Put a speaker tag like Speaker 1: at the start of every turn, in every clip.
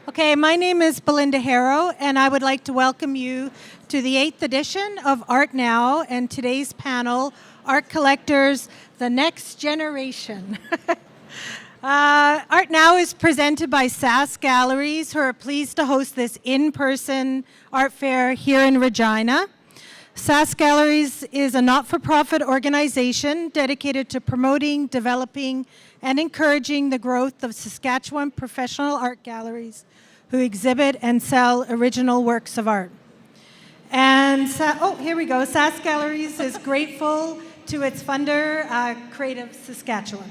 Speaker 1: Okay, my name is Belinda Harrow, and I would like to welcome you to the 8th edition of Art Now and today's panel, Art Collectors, The Next Generation. Art Now is presented by SAS Galleries, who are pleased to host this in-person art fair here in Regina. SAS Galleries is a not-for-profit organization dedicated to promoting, developing, and encouraging the growth of Saskatchewan professional art galleries who exhibit and sell original works of art. And, here we go. SAS Galleries is grateful to its funder, Creative Saskatchewan.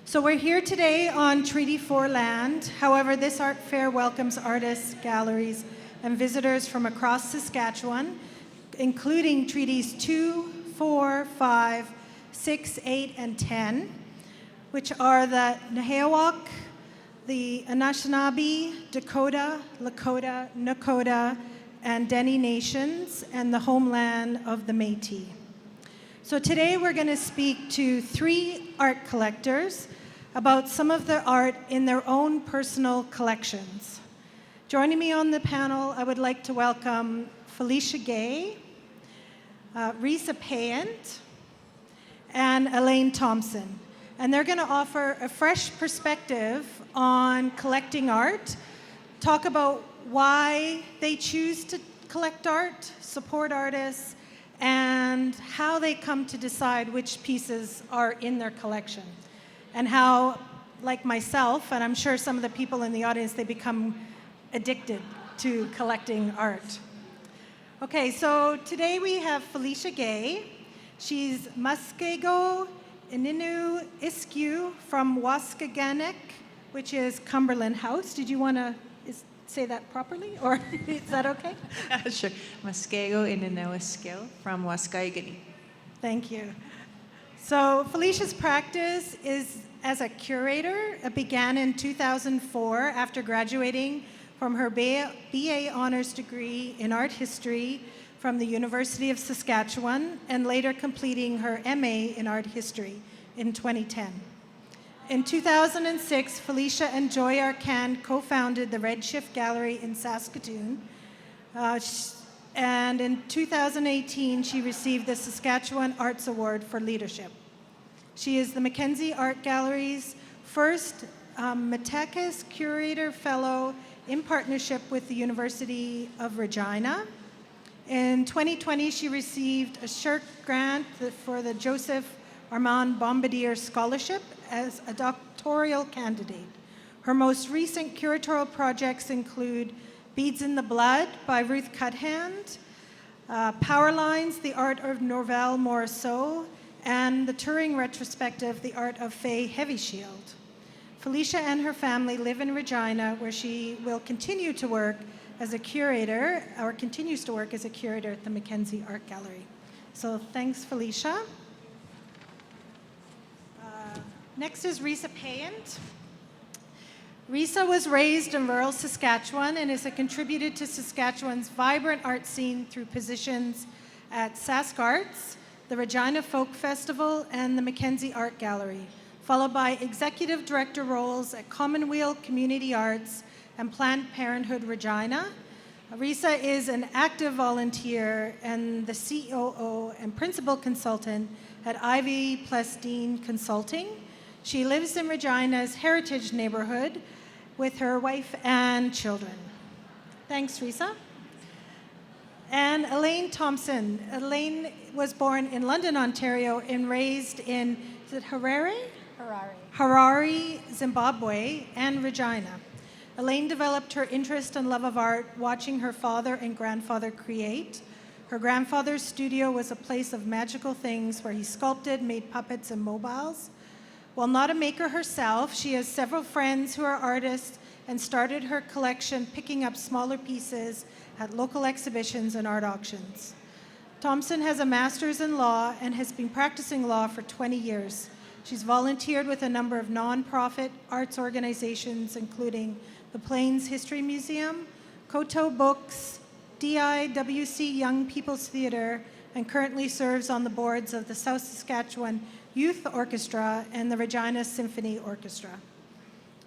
Speaker 1: So we're here today on Treaty 4 land. However, this art fair welcomes artists, galleries, and visitors from across Saskatchewan, including Treaties 2, 4, 5, 6, 8, and 10, which are the Nehiyawak, the Anishinaabe, Dakota, Lakota, Nakota, and Dene nations, and the homeland of the Métis. So today we're going to speak to 3 art collectors about some of their art in their own personal collections. Joining me on the panel, I would like to welcome Felicia Gay, Risa Payant, and Elaine Thompson. And they're going to offer a fresh perspective on collecting art, talk about why they choose to collect art, support artists, and how they come to decide which pieces are in their collection. And how, like myself, and I'm sure some of the people in the audience, they become addicted to collecting art. Okay, so today we have Felicia Gay. She's Muskego Ininu Iskew from Waskaganick, which is Cumberland House. Did you want to say that properly, or is that okay?
Speaker 2: Sure. Muskego Ininu Iskew from Waskaganick.
Speaker 1: Thank you. So Felicia's practice is as a curator. It began in 2004 after graduating from her BA honors degree in art history from the University of Saskatchewan, and later completing her MA in art history in 2010. In 2006, Felicia and Joy Arcand co-founded the Redshift Gallery in Saskatoon, and in 2018, she received the Saskatchewan Arts Award for Leadership. She is the Mackenzie Art Gallery's first Metakis Curator Fellow in partnership with the University of Regina. In 2020, she received a SSHRC grant for the Joseph Armand Bombardier Scholarship as a doctoral candidate. Her most recent curatorial projects include Beads in the Blood by Ruth Cuthand, Power Lines, The Art of Norval Morisseau, and the touring retrospective, The Art of Faye Heavyshield. Felicia and her family live in Regina, where she will continue to work as a curator, or continues to work as a curator at the Mackenzie Art Gallery. So thanks, Felicia. Next is Risa Payant. Risa was raised in rural Saskatchewan and has contributed to Saskatchewan's vibrant art scene through positions at Sask Arts, the Regina Folk Festival, and the Mackenzie Art Gallery, followed by executive director roles at Commonweal Community Arts and Planned Parenthood Regina. Risa is an active volunteer and the COO and principal consultant at Ivy plus Dean Consulting. She lives in Regina's Heritage neighborhood with her wife and children. Thanks, Risa. And Elaine Thompson. Elaine was born in London, Ontario, and raised in, is it Harare? Harare, Zimbabwe, and Regina. Elaine developed her interest and love of art watching her father and grandfather create. Her grandfather's studio was a place of magical things where he sculpted, made puppets, and mobiles. While not a maker herself, she has several friends who are artists and started her collection picking up smaller pieces at local exhibitions and art auctions. Thompson has a master's in law and has been practicing law for 20 years. She's volunteered with a number of nonprofit arts organizations, including the Plains History Museum, Koto Books, DIWC Young People's Theatre, and currently serves on the boards of the South Saskatchewan Youth Orchestra and the Regina Symphony Orchestra.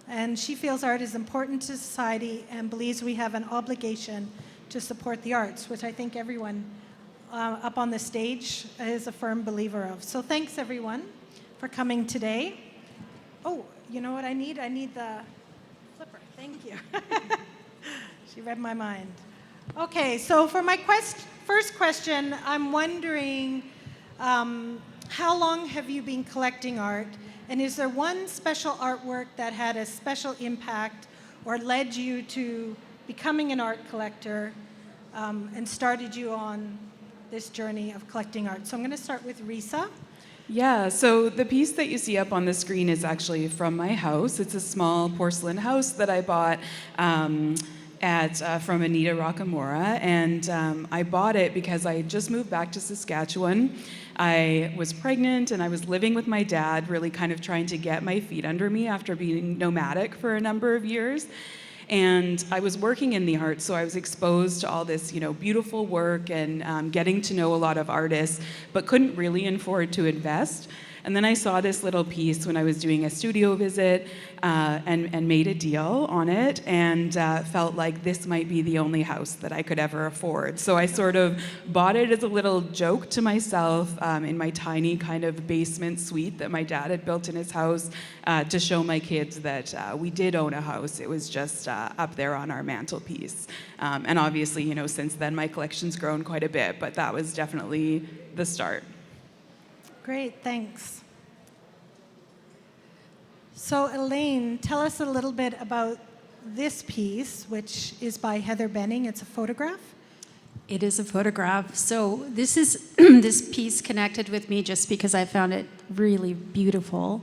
Speaker 1: And she feels art is important to society and believes we have an obligation to support the arts, which I think everyone up on the stage is a firm believer of. So thanks, everyone, for coming today. Oh, you know what I need? I need the flipper. Thank you. She read my mind. Okay, so for my first question, I'm wondering, how long have you been collecting art? And is there one special artwork that had a special impact or led you to becoming an art collector and started you on this journey of collecting art? So I'm going to start with Risa.
Speaker 3: Yeah, so the piece that you see up on the screen is actually from my house. It's a small porcelain house that I bought from Anita Rockamora, and I bought it because I had just moved back to Saskatchewan. I was pregnant and I was living with my dad, really kind of trying to get my feet under me after being nomadic for a number of years. And I was working in the arts, so I was exposed to all this, beautiful work and getting to know a lot of artists, but couldn't really afford to invest. And then I saw this little piece when I was doing a studio visit and made a deal on it and felt like this might be the only house that I could ever afford. So I sort of bought it as a little joke to myself in my tiny kind of basement suite that my dad had built in his house to show my kids that we did own a house. It was just up there on our mantelpiece. And obviously, since then my collection's grown quite a bit, but that was definitely the start.
Speaker 1: Great, thanks. So Elaine, tell us a little bit about this piece, which is by Heather Benning. It's a photograph.
Speaker 4: It is a photograph. So this is this piece connected with me just because I found it really beautiful.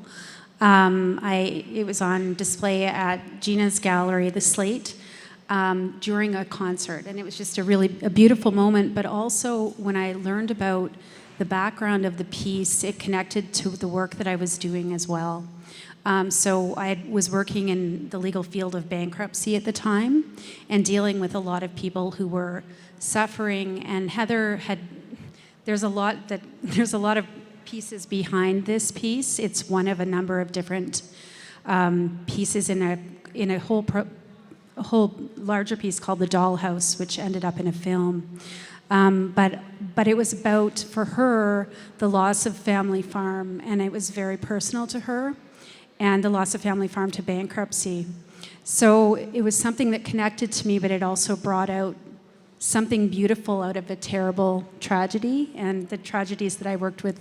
Speaker 4: It was on display at Gina's gallery, The Slate, during a concert, and it was just a beautiful moment. But also, when I learned about the background of the piece, it connected to the work that I was doing as well. So I was working in the legal field of bankruptcy at the time and dealing with a lot of people who were suffering. And Heather there's a lot of pieces behind this piece. It's one of a number of different pieces in a whole larger piece called The Dollhouse, which ended up in a film. But it was about, for her, the loss of family farm, and it was very personal to her, and the loss of family farm to bankruptcy. So it was something that connected to me, but it also brought out something beautiful out of a terrible tragedy, and the tragedies that I worked with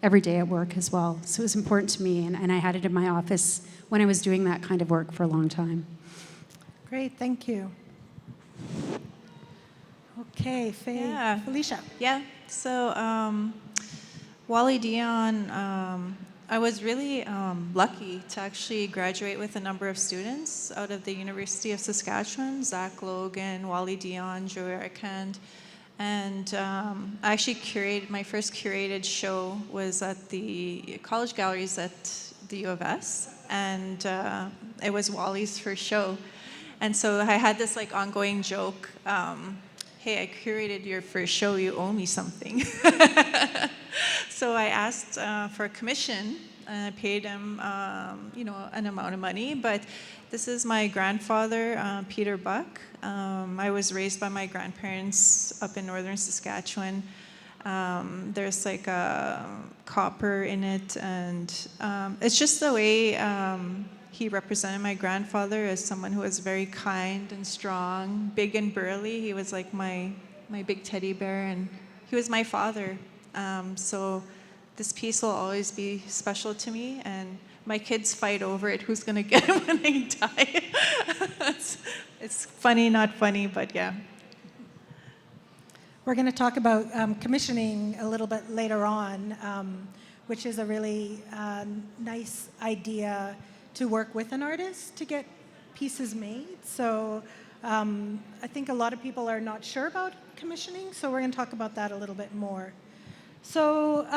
Speaker 4: every day at work as well. So it was important to me, and I had it in my office when I was doing that kind of work for a long time.
Speaker 1: Great, thank you. Okay, Felicia.
Speaker 2: Yeah, so Wally Dion, I was really lucky to actually graduate with a number of students out of the University of Saskatchewan, Zach Logan, Wally Dion, Joey Arcand, and I actually my first curated show was at the college galleries at the U of S, and it was Wally's first show. And so I had this ongoing joke, hey, I curated your first show, you owe me something. So I asked for a commission, and I paid him, an amount of money. But this is my grandfather, Peter Buck. I was raised by my grandparents up in northern Saskatchewan. There's a copper in it, and it's just the way he represented my grandfather as someone who was very kind and strong, big and burly. He was like my big teddy bear, and he was my father. So this piece will always be special to me, and my kids fight over it, who's going to get it when they die. It's funny, not funny, but yeah.
Speaker 1: We're going to talk about commissioning a little bit later on, which is a really nice idea to work with an artist to get pieces made. So I think a lot of people are not sure about commissioning, so we're going to talk about that a little bit more. So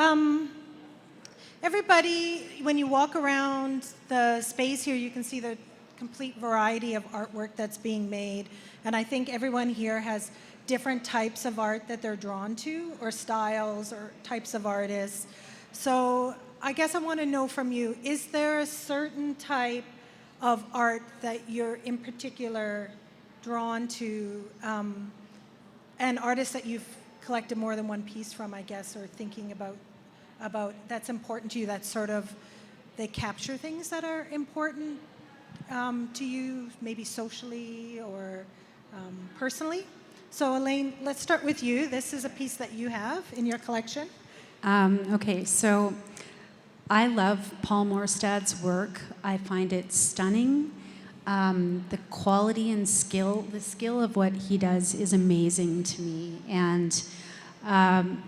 Speaker 1: everybody, when you walk around the space here, you can see the complete variety of artwork that's being made. And I think everyone here has different types of art that they're drawn to, or styles, or types of artists. So I guess I want to know from you, is there a certain type of art that you're in particular drawn to, and artists that you've collected more than one piece from, I guess, or thinking about that's important to you, that sort of, they capture things that are important to you, maybe socially or personally. So Elaine, let's start with you. This is a piece that you have in your collection.
Speaker 4: Okay, so I love Paul Morstad's work. I find it stunning. The quality and skill, the skill of what he does is amazing to me. And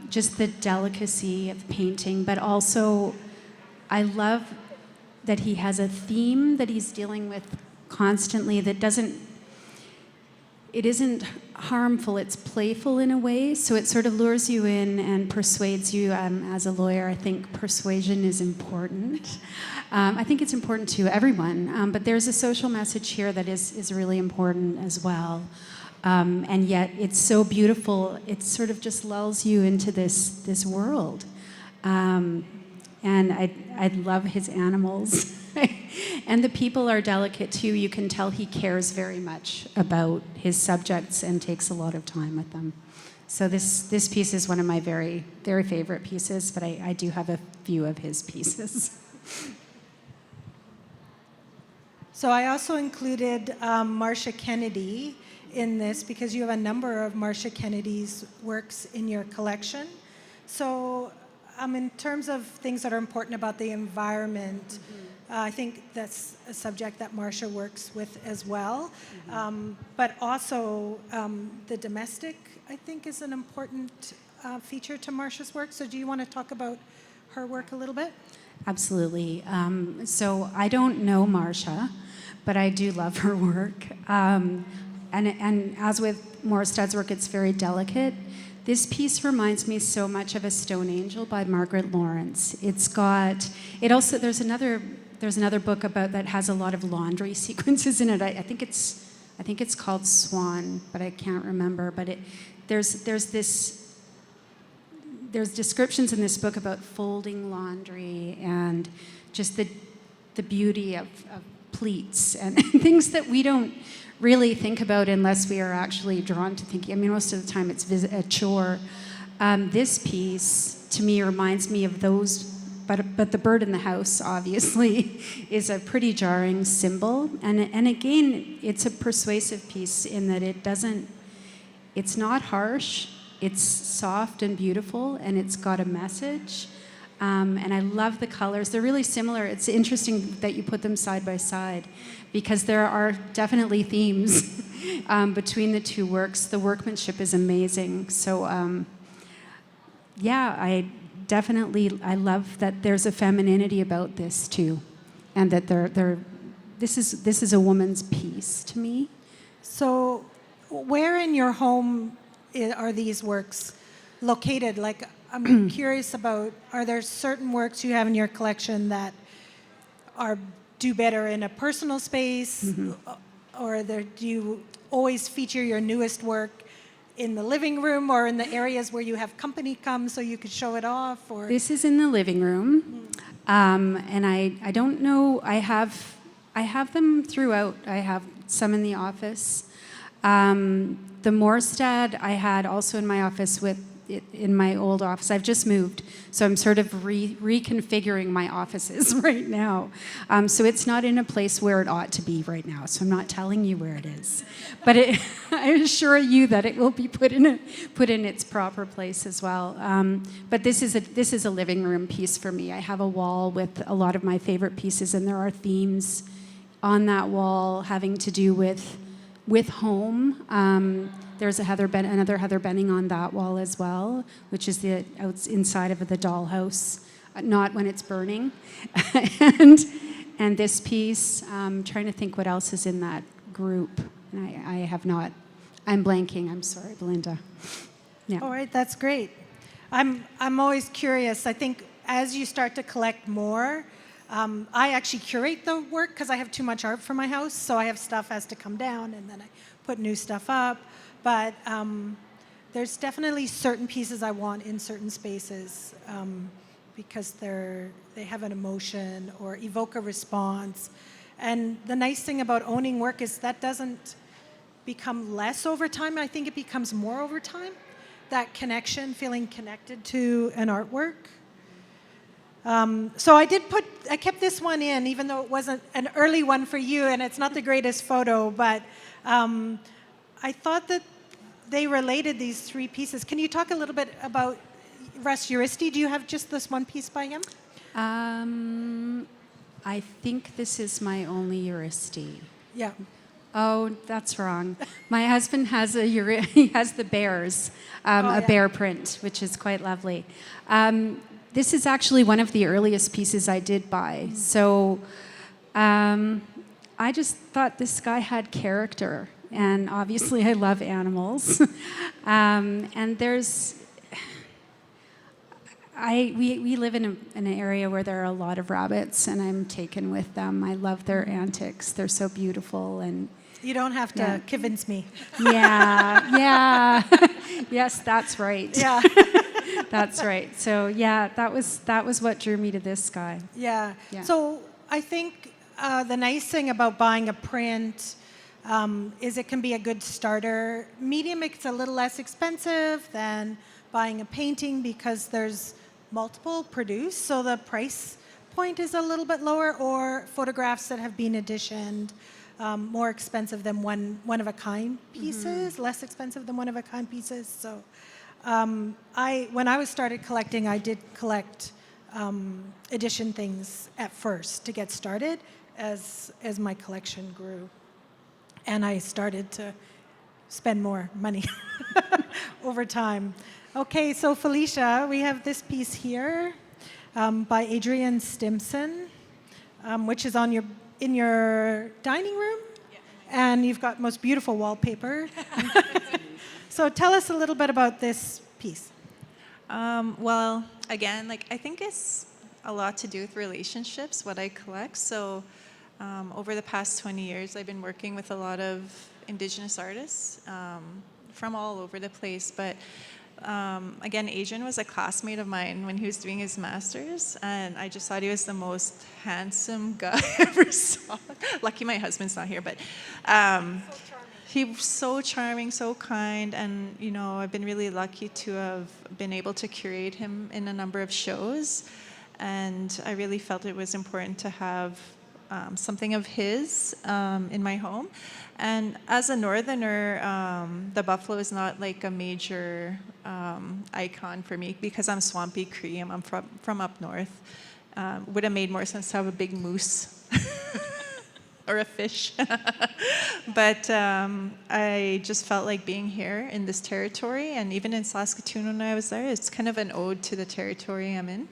Speaker 4: just the delicacy of painting, but also I love that he has a theme that he's dealing with constantly that it isn't harmful, it's playful in a way, so it sort of lures you in and persuades you. As a lawyer, I think persuasion is important. I think it's important to everyone, but there's a social message here that is really important as well. And yet it's so beautiful, it sort of just lulls you into this world. And I love his animals. And the people are delicate too. You can tell he cares very much about his subjects and takes a lot of time with them. So this piece is one of my very, very favorite pieces, but I do have a few of his pieces.
Speaker 1: So I also included Marcia Kennedy in this because you have a number of Marcia Kennedy's works in your collection. So in terms of things that are important about the environment, I think that's a subject that Marcia works with as well. But also the domestic, I think, is an important feature to Marcia's work. So do you want to talk about her work a little bit?
Speaker 4: Absolutely. So I don't know Marcia, but I do love her work. And as with Morstad's work, it's very delicate. This piece reminds me so much of A Stone Angel by Margaret Lawrence. There's another book about that has a lot of laundry sequences in it. I think it's called Swan, but I can't remember. But there's descriptions in this book about folding laundry and just the beauty of pleats and things that we don't really think about unless we are actually drawn to thinking. I mean, most of the time it's a chore. This piece, to me, reminds me of those, but the bird in the house, obviously, is a pretty jarring symbol. And again, it's a persuasive piece in that it's not harsh, it's soft and beautiful, and it's got a message. And I love the colors. They're really similar. It's interesting that you put them side by side because there are definitely themes between the two works. The workmanship is amazing. So, I love that there's a femininity about this too, and that this is a woman's piece to me.
Speaker 1: So where in your home are these works located? Like, I'm curious about, are there certain works you have in your collection that do better in a personal space? Or do you always feature your newest work in the living room or in the areas where you have company come so you could show it off? Or
Speaker 4: This is in the living room. And I don't know, I have them throughout. I have some in the office. The Morstad I had also in my office in my old office. I've just moved, so I'm sort of reconfiguring my offices right now. So it's not in a place where it ought to be right now, so I'm not telling you where it is. But I assure you that it will be put in its proper place as well. But this is a living room piece for me. I have a wall with a lot of my favorite pieces, and there are themes on that wall having to do with home. There's another Heather Benning on that wall as well, which is the inside of the dollhouse, not when it's burning. and this piece, I'm trying to think what else is in that group. And I have not. I'm blanking. I'm sorry, Belinda. Yeah.
Speaker 1: All right, that's great. I'm always curious. I think as you start to collect more, I actually curate the work because I have too much art for my house, so I have stuff has to come down, and then I put new stuff up. But there's definitely certain pieces I want in certain spaces because they have an emotion or evoke a response. And the nice thing about owning work is that doesn't become less over time. I think it becomes more over time. That connection, feeling connected to an artwork. So I kept this one in, even though it wasn't an early one for you, and it's not the greatest photo, but I thought that they related these three pieces. Can you talk a little bit about Russ Uristi? Do you have just this one piece by him?
Speaker 4: I think this is my only Uristi.
Speaker 1: Yeah.
Speaker 4: Oh, that's wrong. My husband has he has the bears, a bear print, which is quite lovely. This is actually one of the earliest pieces I did buy. So I just thought this guy had character, and obviously I love animals. And we live in an area where there are a lot of rabbits, and I'm taken with them. I love their antics. They're so beautiful. And
Speaker 1: you don't have to convince me.
Speaker 4: Yeah. Yes, that's right.
Speaker 1: Yeah.
Speaker 4: That's right. So yeah, that was what drew me to this guy.
Speaker 1: Yeah.
Speaker 4: Yeah.
Speaker 1: So I think the nice thing about buying a print is it can be a good starter medium. It's a little less expensive than buying a painting because there's multiple produced, so the price point is a little bit lower, or photographs that have been editioned, more expensive than one-of-a-kind pieces, less expensive than one-of-a-kind pieces. So when I was started collecting, I did collect edition things at first to get started as my collection grew. And I started to spend more money over time. Okay, so Felicia, we have this piece here by Adrienne Stimson, which is in your dining room, and you've got most beautiful wallpaper. So tell us a little bit about this piece.
Speaker 2: Well, again, I think it's a lot to do with relationships, what I collect. So over the past 20 years, I've been working with a lot of Indigenous artists from all over the place. But again, Adrian was a classmate of mine when he was doing his master's, and I just thought he was the most handsome guy I ever saw. Lucky my husband's not here, but he was so charming, so kind, and I've been really lucky to have been able to curate him in a number of shows, and I really felt it was important to have something of his in my home. And as a northerner, the buffalo is not like a major icon for me because I'm Swampy Cree. I'm from up north. Would have made more sense to have a big moose or a fish. But I just felt like being here in this territory, and even in Saskatoon when I was there, it's kind of an ode to the territory I'm in.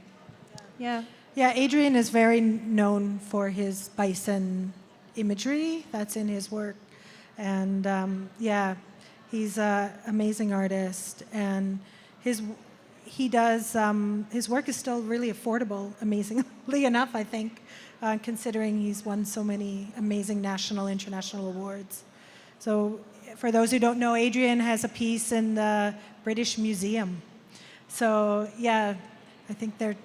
Speaker 2: Yeah.
Speaker 1: Yeah, Adrian is very known for his bison imagery that's in his work. And he's an amazing artist, and his work is still really affordable, amazingly enough, I think, considering he's won so many amazing national, international awards. So for those who don't know, Adrian has a piece in the British Museum. So yeah, I think they're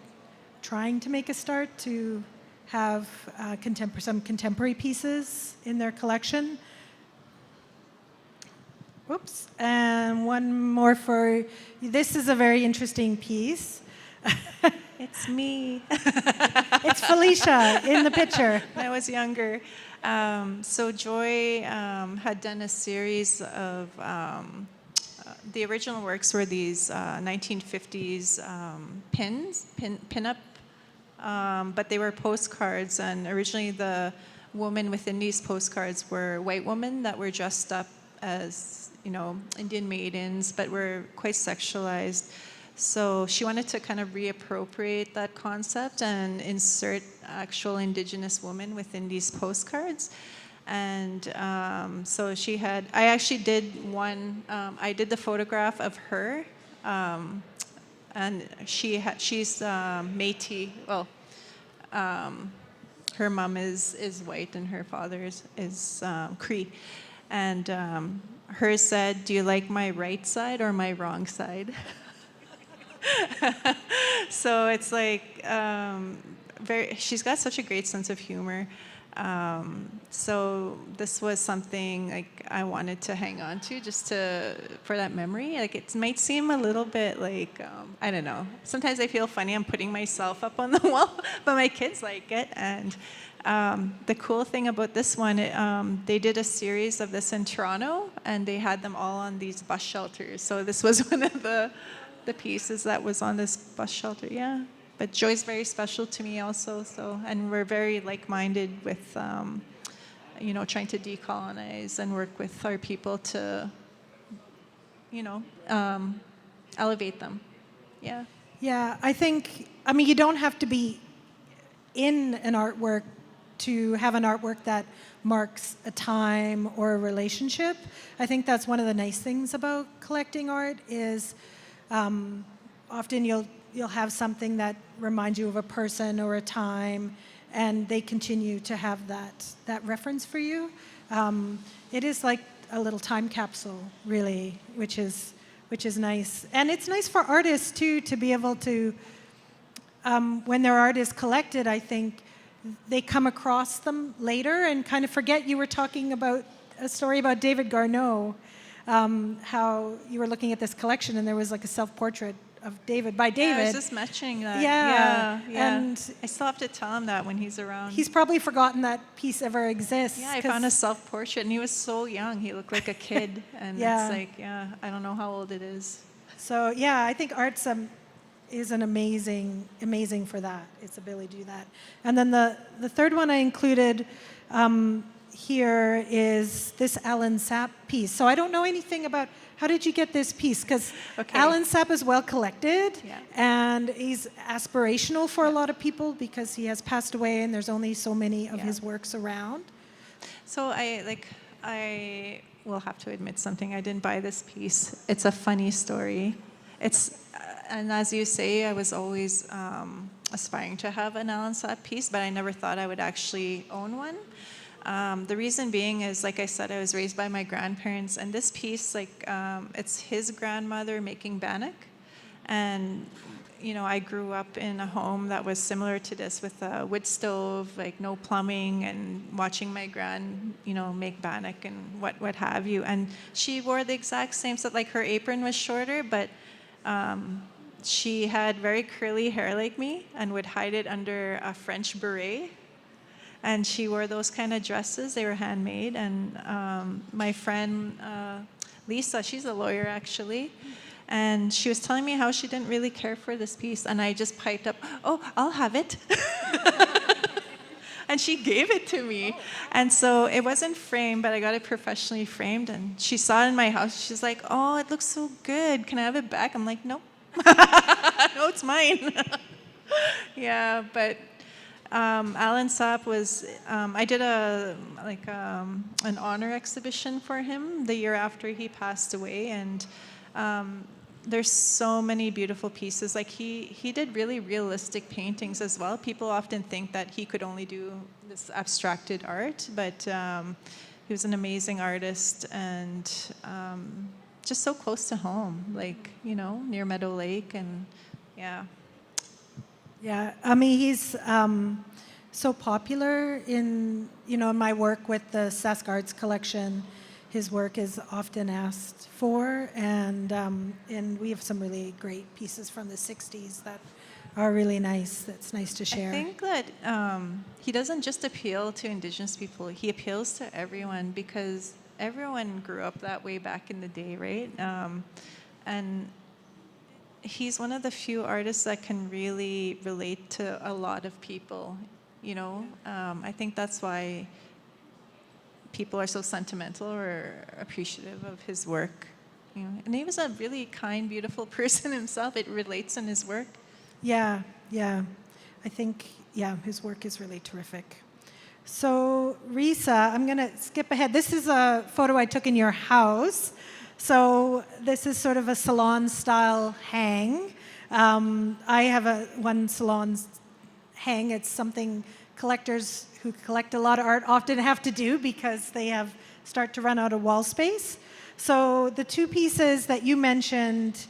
Speaker 1: trying to make a start to have some contemporary pieces in their collection. Whoops. And one more this is a very interesting piece.
Speaker 2: It's me.
Speaker 1: It's Felicia in the picture.
Speaker 2: When I was younger. So Joy had done a series of, the original works were these 1950s pin-up, but they were postcards, and originally the women within these postcards were white women that were dressed up as Indian maidens, but were quite sexualized. So she wanted to kind of reappropriate that concept and insert actual Indigenous women within these postcards. And so I actually did one, I did the photograph of her, and she's Métis. Well, her mom is white and her father is Cree. And hers said, "Do you like my right side or my wrong side?" So it's like she's got such a great sense of humor. So this was something like I wanted to hang on to just for that memory. Like it might seem a little bit like, I don't know. Sometimes I feel funny I'm putting myself up on the wall, but my kids like it. And the cool thing about this one, they did a series of this in Toronto, and they had them all on these bus shelters. So this was one of the pieces that was on this bus shelter, yeah. But Joy's very special to me also, and we're very like-minded with, trying to decolonize and work with our people to, elevate them, yeah.
Speaker 1: Yeah, I mean, you don't have to be in an artwork to have an artwork that marks a time or a relationship. I think that's one of the nice things about collecting art is often you'll have something that reminds you of a person or a time, and they continue to have that reference for you. It is like a little time capsule, really, which is nice. And it's nice for artists, too, to be able to, when their art is collected, I think they come across them later and kind of forget. You were talking about a story about David Garneau, how you were looking at this collection and there was like a self-portrait of David by David.
Speaker 2: Yeah, I was just mentioning that.
Speaker 1: Yeah.
Speaker 2: And I still have to tell him that when he's around.
Speaker 1: He's probably forgotten that piece ever exists.
Speaker 2: Yeah, I found a self-portrait, and he was so young. He looked like a kid, and
Speaker 1: Yeah.
Speaker 2: it's like, I don't know how old it is.
Speaker 1: So yeah, I think art is an amazing for that, its ability to do that. And then the third one I included here is this Alan Sapp piece. So I don't know anything about, how did you get this piece? Because Alan Sapp is well collected, and he's aspirational for a lot of people because he has passed away and there's only so many of his works around.
Speaker 2: So I will have to admit something. I didn't buy this piece. It's a funny story. And as you say, I was always aspiring to have an Alan Sapp piece, but I never thought I would actually own one. The reason being is, like I said, I was raised by my grandparents, and this piece, it's his grandmother making bannock. And, I grew up in a home that was similar to this with a wood stove, like no plumbing, and watching my gran, make bannock and what have you. And she wore the exact same, so like her apron was shorter, but she had very curly hair like me and would hide it under a French beret. And she wore those kind of dresses. They were handmade. And my friend, Lisa, she's a lawyer actually, and she was telling me how she didn't really care for this piece. And I just piped up, "Oh, I'll have it." And she gave it to me. And so it wasn't framed, but I got it professionally framed. And she saw it in my house. She's like, "Oh, it looks so good. Can I have it back?" I'm like, "Nope." No, it's mine. Yeah, but Alan Sapp was, I did an honor exhibition for him the year after he passed away, and there's so many beautiful pieces. Like he did really realistic paintings as well. People often think that he could only do this abstracted art, but he was an amazing artist, and just so close to home, near Meadow Lake, and yeah.
Speaker 1: Yeah, I mean, he's so popular in my work with the Sask Arts Collection. His work is often asked for, and we have some really great pieces from the 60s that are really nice. That's nice to share.
Speaker 2: I think that he doesn't just appeal to Indigenous people. He appeals to everyone because everyone grew up that way back in the day, right? And he's one of the few artists that can really relate to a lot of people, I think that's why people are so sentimental or appreciative of his work. And he was a really kind, beautiful person himself. It relates in his work.
Speaker 1: Yeah. I think, his work is really terrific. So, Risa, I'm going to skip ahead. This is a photo I took in your house. So this is sort of a salon-style hang. I have one salon hang. It's something collectors who collect a lot of art often have to do because they start to run out of wall space. So the two pieces that you mentioned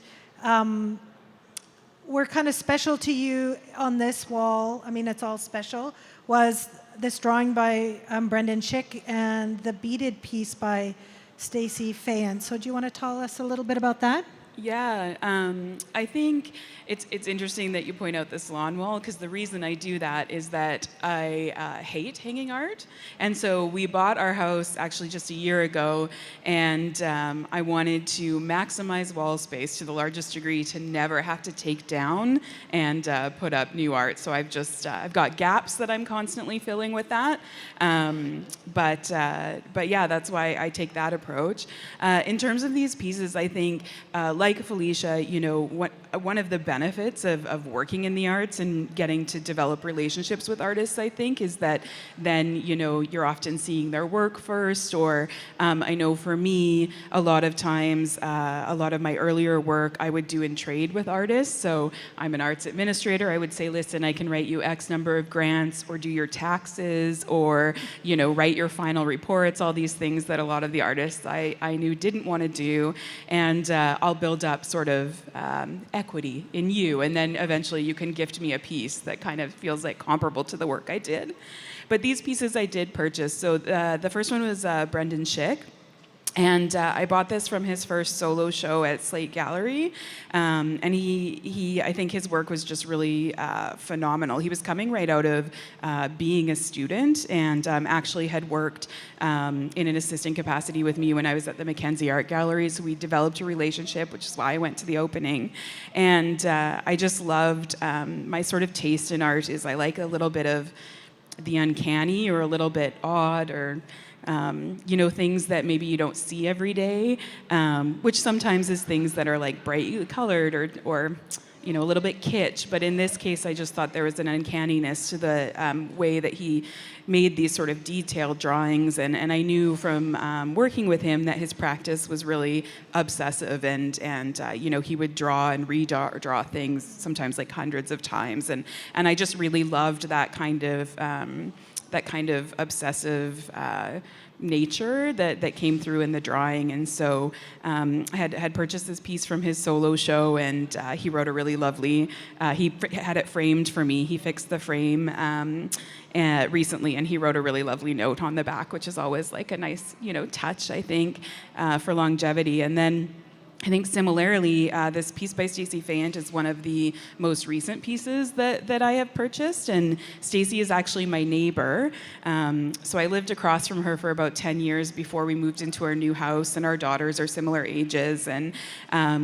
Speaker 1: were kind of special to you on this wall. I mean, it's all special. Was this drawing by Brendan Schick and the beaded piece by Stacy Payant. So do you want to tell us a little bit about that?
Speaker 3: Yeah, I think it's interesting that you point out this lawn wall, because the reason I do that is that I hate hanging art. And so we bought our house actually just a year ago, and I wanted to maximize wall space to the largest degree to never have to take down and put up new art. So I've got gaps that I'm constantly filling with that. But yeah, that's why I take that approach. In terms of these pieces, I think like Felicia, one of the benefits of working in the arts and getting to develop relationships with artists, I think, is that then, you're often seeing their work first, or I know for me, a lot of times, a lot of my earlier work I would do in trade with artists. So I'm an arts administrator. I would say, listen, I can write you X number of grants, or do your taxes, or, write your final reports, all these things that a lot of the artists I knew didn't want to do. And I'll build up sort of equity in you, and then eventually you can gift me a piece that kind of feels like comparable to the work I did. But these pieces I did purchase. So the first one was Brendan Schick. And I bought this from his first solo show at Slate Gallery. And I think his work was just really phenomenal. He was coming right out of being a student, and actually had worked in an assistant capacity with me when I was at the Mackenzie Art Gallery. So we developed a relationship, which is why I went to the opening. And I just loved, my sort of taste in art is I like a little bit of the uncanny, or a little bit odd, or things that maybe you don't see every day, which sometimes is things that are like brightly colored, or a little bit kitsch. But in this case, I just thought there was an uncanniness to the way that he made these sort of detailed drawings. And I knew from working with him that his practice was really obsessive, and he would draw and draw things sometimes like hundreds of times. And I just really loved that kind of obsessive nature that came through in the drawing. And so I had purchased this piece from his solo show, and he wrote a really lovely, he had it framed for me. He fixed the frame recently, and he wrote a really lovely note on the back, which is always like a nice, touch, I think, for longevity. And then I think similarly, this piece by Stacy Payant is one of the most recent pieces that I have purchased, and Stacy is actually my neighbor. So I lived across from her for about 10 years before we moved into our new house, and our daughters are similar ages. And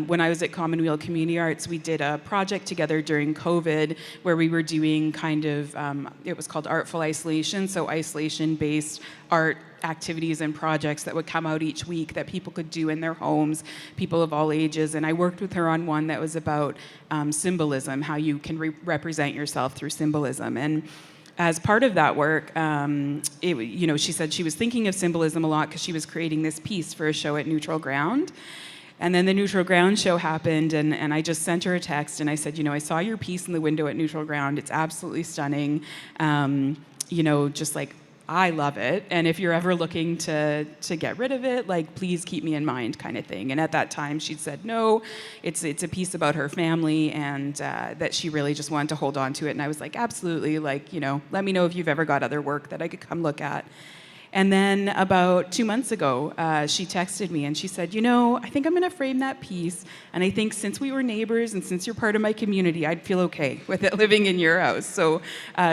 Speaker 3: when I was at Commonweal Community Arts, we did a project together during COVID where we were doing kind of, it was called Artful Isolation, so isolation-based art activities and projects that would come out each week that people could do in their homes, people of all ages. And I worked with her on one that was about symbolism, how you can represent yourself through symbolism. And as part of that work, she said she was thinking of symbolism a lot because she was creating this piece for a show at Neutral Ground. And then the Neutral Ground show happened, and I just sent her a text, and I said, I saw your piece in the window at Neutral Ground. It's absolutely stunning. Just like, I love it, and if you're ever looking to get rid of it, like, please keep me in mind, kind of thing. And at that time, she said no, it's a piece about her family, and that she really just wanted to hold on to it. And I was like, absolutely, like, let me know if you've ever got other work that I could come look at. And then about 2 months ago, she texted me and she said, I think I'm going to frame that piece. And I think since we were neighbors and since you're part of my community, I'd feel okay with it living in your house. So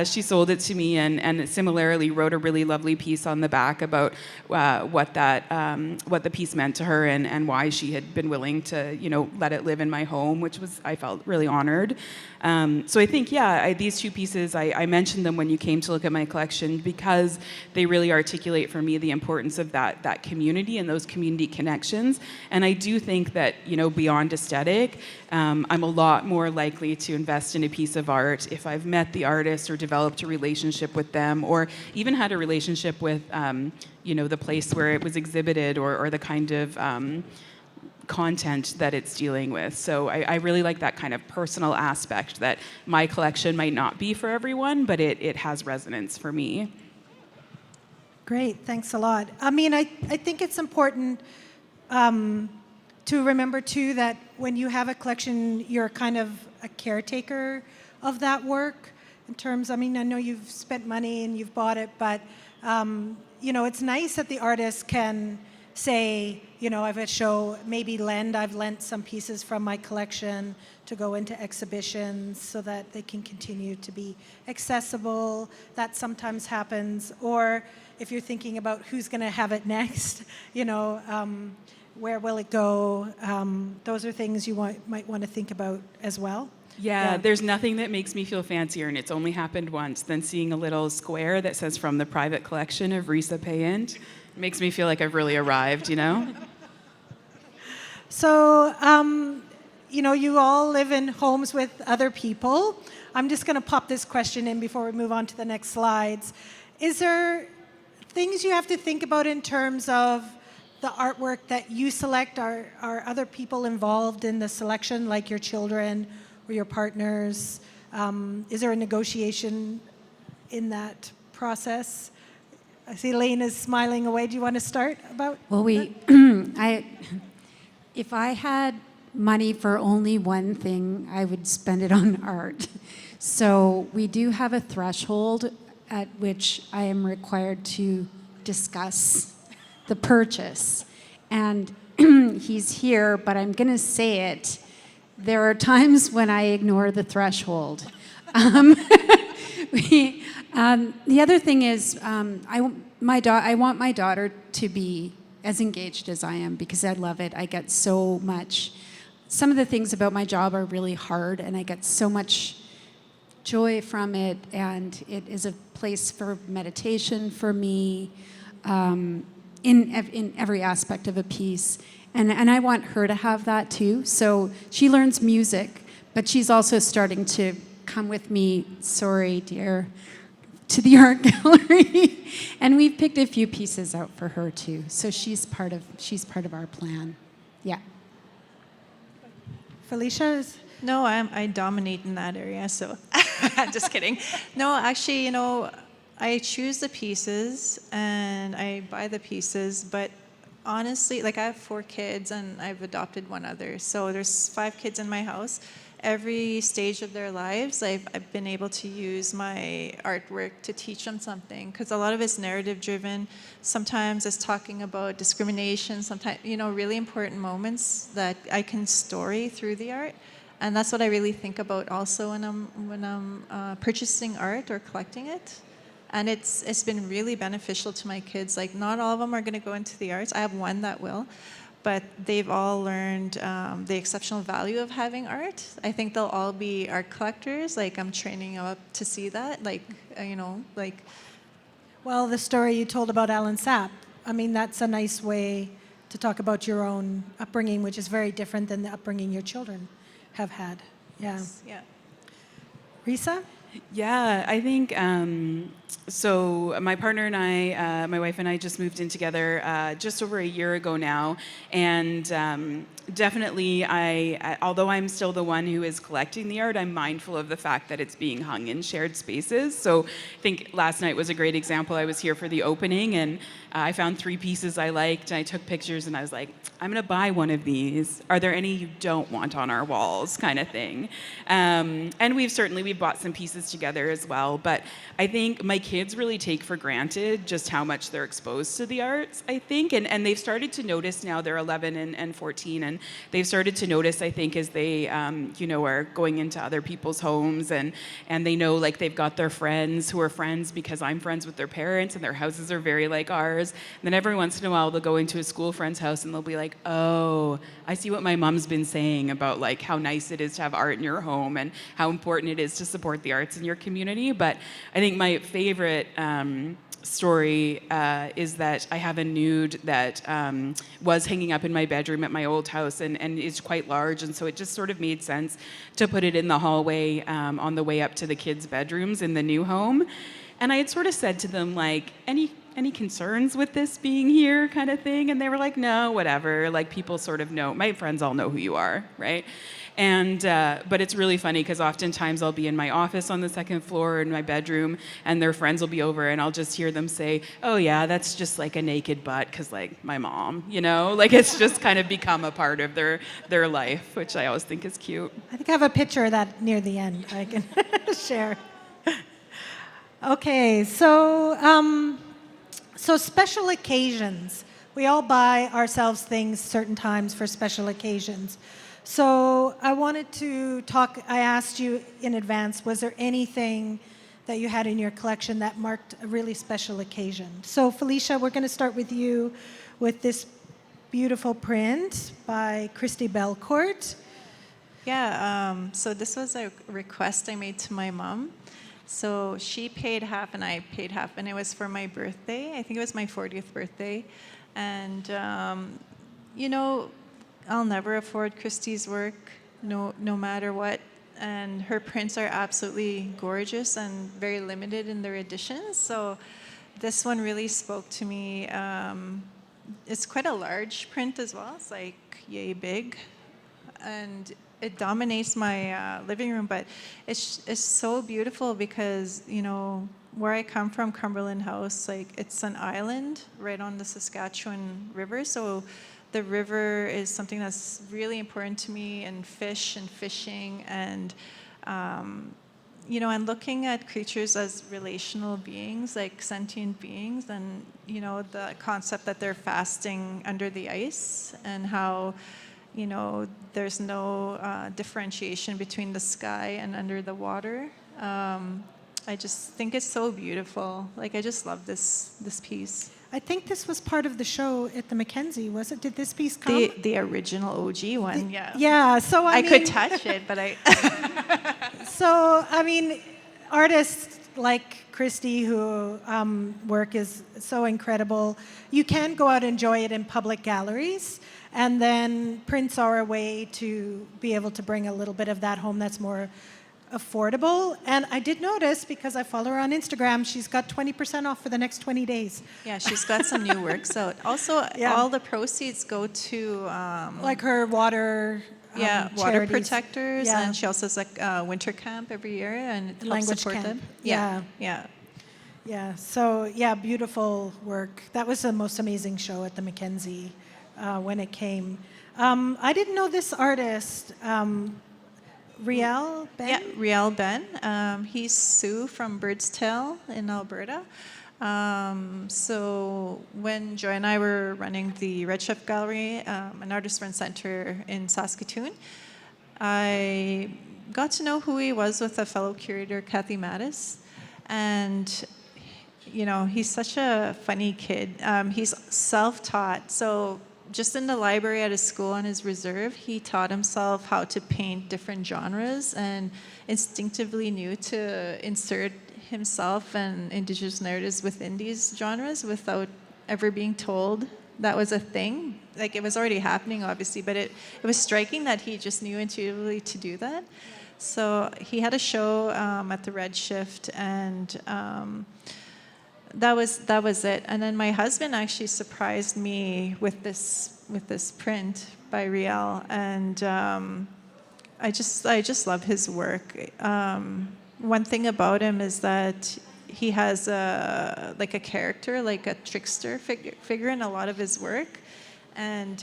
Speaker 3: she sold it to me, and similarly wrote a really lovely piece on the back about what the piece meant to her, and why she had been willing to, let it live in my home, which was, I felt really honored. So I think, these two pieces, I mentioned them when you came to look at my collection because they really articulate for me the importance of that community and those community connections. And I do think that, beyond aesthetic, I'm a lot more likely to invest in a piece of art if I've met the artist or developed a relationship with them, or even had a relationship with, the place where it was exhibited, or the kind of content that it's dealing with. So I really like that kind of personal aspect that my collection might not be for everyone, but it has resonance for me.
Speaker 1: Great, thanks a lot. I mean, I think it's important to remember too that when you have a collection, you're kind of a caretaker of that work. in terms, I mean, I know you've spent money and you've bought it, but, it's nice that the artist can say, I've a show, maybe I've lent some pieces from my collection to go into exhibitions so that they can continue to be accessible. That sometimes happens. Or if you're thinking about who's going to have it next, where will it go? Those are things you might want to think about as well.
Speaker 3: Yeah, there's nothing that makes me feel fancier, and it's only happened once, than seeing a little square that says from the private collection of Risa Payant. It makes me feel like I've really arrived,
Speaker 1: So, you all live in homes with other people. I'm just going to pop this question in before we move on to the next slides. Is there things you have to think about in terms of the artwork that you select? Are other people involved in the selection, like your children or your partners? Is there a negotiation in that process? I see Elaine is smiling away. Do you want to start about?
Speaker 4: Well, if I had money for only one thing, I would spend it on art. So we do have a threshold at which I am required to discuss the purchase. And he's here, but I'm going to say it. There are times when I ignore the threshold. The other thing is, I want my daughter to be as engaged as I am because I love it. I get so much. Some of the things about my job are really hard, and I get so much joy from it, and it is a place for meditation for me in every aspect of a piece. And I want her to have that too. So she learns music, but she's also starting to come with me, sorry, dear, to the art gallery. And we've picked a few pieces out for her too. So she's part of our plan. Yeah.
Speaker 1: Felicia?
Speaker 2: No, I dominate in that area, so just kidding. No, actually, I choose the pieces and I buy the pieces, but honestly, I have 4 kids and I've adopted one other. So there's 5 kids in my house. Every stage of their lives, I've been able to use my artwork to teach them something, because a lot of it's narrative driven. Sometimes it's talking about discrimination, sometimes, really important moments that I can story through the art. And that's what I really think about also when I'm purchasing art or collecting it. And it's been really beneficial to my kids. Not all of them are going to go into the arts. I have one that will. But they've all learned the exceptional value of having art. I think they'll all be art collectors. I'm training them up to see that.
Speaker 1: Well, the story you told about Alan Sapp, I mean, that's a nice way to talk about your own upbringing, which is very different than the upbringing your children have had. Yeah.
Speaker 2: Yeah.
Speaker 1: Risa?
Speaker 3: Yeah, I think, so my partner and I, my wife and I just moved in together just over a year ago now. And definitely, although I'm still the one who is collecting the art, I'm mindful of the fact that it's being hung in shared spaces. So I think last night was a great example. I was here for the opening and I found 3 pieces I liked and I took pictures and I was like, I'm going to buy one of these. Are there any you don't want on our walls, kind of thing? And we've bought some pieces together as well. But I think my kids really take for granted just how much they're exposed to the arts, I think. And they've started to notice now, they're 11 and 14, and they've started to notice, I think, as they, are going into other people's homes and they know, they've got their friends who are friends because I'm friends with their parents and their houses are very like ours. And then every once in a while, they'll go into a school friend's house and they'll be like, oh, I see what my mom's been saying about how nice it is to have art in your home and how important it is to support the arts in your community. But I think my favorite story is that I have a nude that was hanging up in my bedroom at my old house and is quite large, and so it just sort of made sense to put it in the hallway on the way up to the kids' bedrooms in the new home. And I had sort of said to them, any concerns with this being here kind of thing? And they were like, no, whatever. People sort of know. My friends all know who you are, right? And but it's really funny because oftentimes I'll be in my office on the 2nd floor in my bedroom and their friends will be over and I'll just hear them say, oh yeah, that's just a naked butt because my mom, it's just kind of become a part of their life, which I always think is cute.
Speaker 1: I think I have a picture of that near the end I can share. Okay, so special occasions. We all buy ourselves things certain times for special occasions. So I wanted to talk, I asked you in advance, was there anything that you had in your collection that marked a really special occasion? So Felicia, we're going to start with you with this beautiful print by Christy Belcourt.
Speaker 2: Yeah, so this was a request I made to my mom. So she paid half and I paid half, and it was for my birthday. I think it was my 40th birthday. And, I'll never afford Christy's work, no matter what. And her prints are absolutely gorgeous and very limited in their editions. So this one really spoke to me. It's quite a large print as well. It's like yay big. And it dominates my living room, but it's so beautiful because, where I come from, Cumberland House, like it's an island right on the Saskatchewan River. So the river is something that's really important to me, and fish and fishing and, and looking at creatures as relational beings, like sentient beings, and, the concept that they're fasting under the ice and how, there's no differentiation between the sky and under the water. I just think it's so beautiful. Like, I just love this piece.
Speaker 1: I think this was part of the show at the Mackenzie, was it? Did this piece come?
Speaker 2: The original OG one, yeah.
Speaker 1: Yeah, so
Speaker 2: I could touch it, but I...
Speaker 1: So, artists like Christy, who work is so incredible, you can go out and enjoy it in public galleries, and then prints are a way to be able to bring a little bit of that home that's more affordable. And I did notice, because I follow her on Instagram, she's got 20% off for the next 20 days.
Speaker 2: Yeah, she's got some new works out. Also, all the proceeds go to...
Speaker 1: like her water
Speaker 2: water
Speaker 1: charities.
Speaker 2: protectors,
Speaker 1: Yeah.
Speaker 2: and she also has a winter camp every year, and it helps
Speaker 1: Language
Speaker 2: support
Speaker 1: camp.
Speaker 2: them.
Speaker 1: Yeah.
Speaker 2: Yeah.
Speaker 1: So, beautiful work. That was the most amazing show at the Mackenzie when it came. I didn't know this artist, Riel Ben?
Speaker 2: Yeah, Riel Ben. He's Sue from Bird's Tail in Alberta. So when Joy and I were running the Red Chef Gallery, an artist run center in Saskatoon, I got to know who he was with a fellow curator, Kathy Mattis. And, he's such a funny kid. He's self-taught. So just in the library at his school on his reserve, he taught himself how to paint different genres and instinctively knew to insert himself and Indigenous narratives within these genres without ever being told that was a thing. Like, it was already happening, obviously, but it was striking that he just knew intuitively to do that. So he had a show at the Red Shift, and that was it. And then my husband actually surprised me with this print by Riel, and I just love his work. One thing about him is that he has a character, like a trickster figure in a lot of his work. And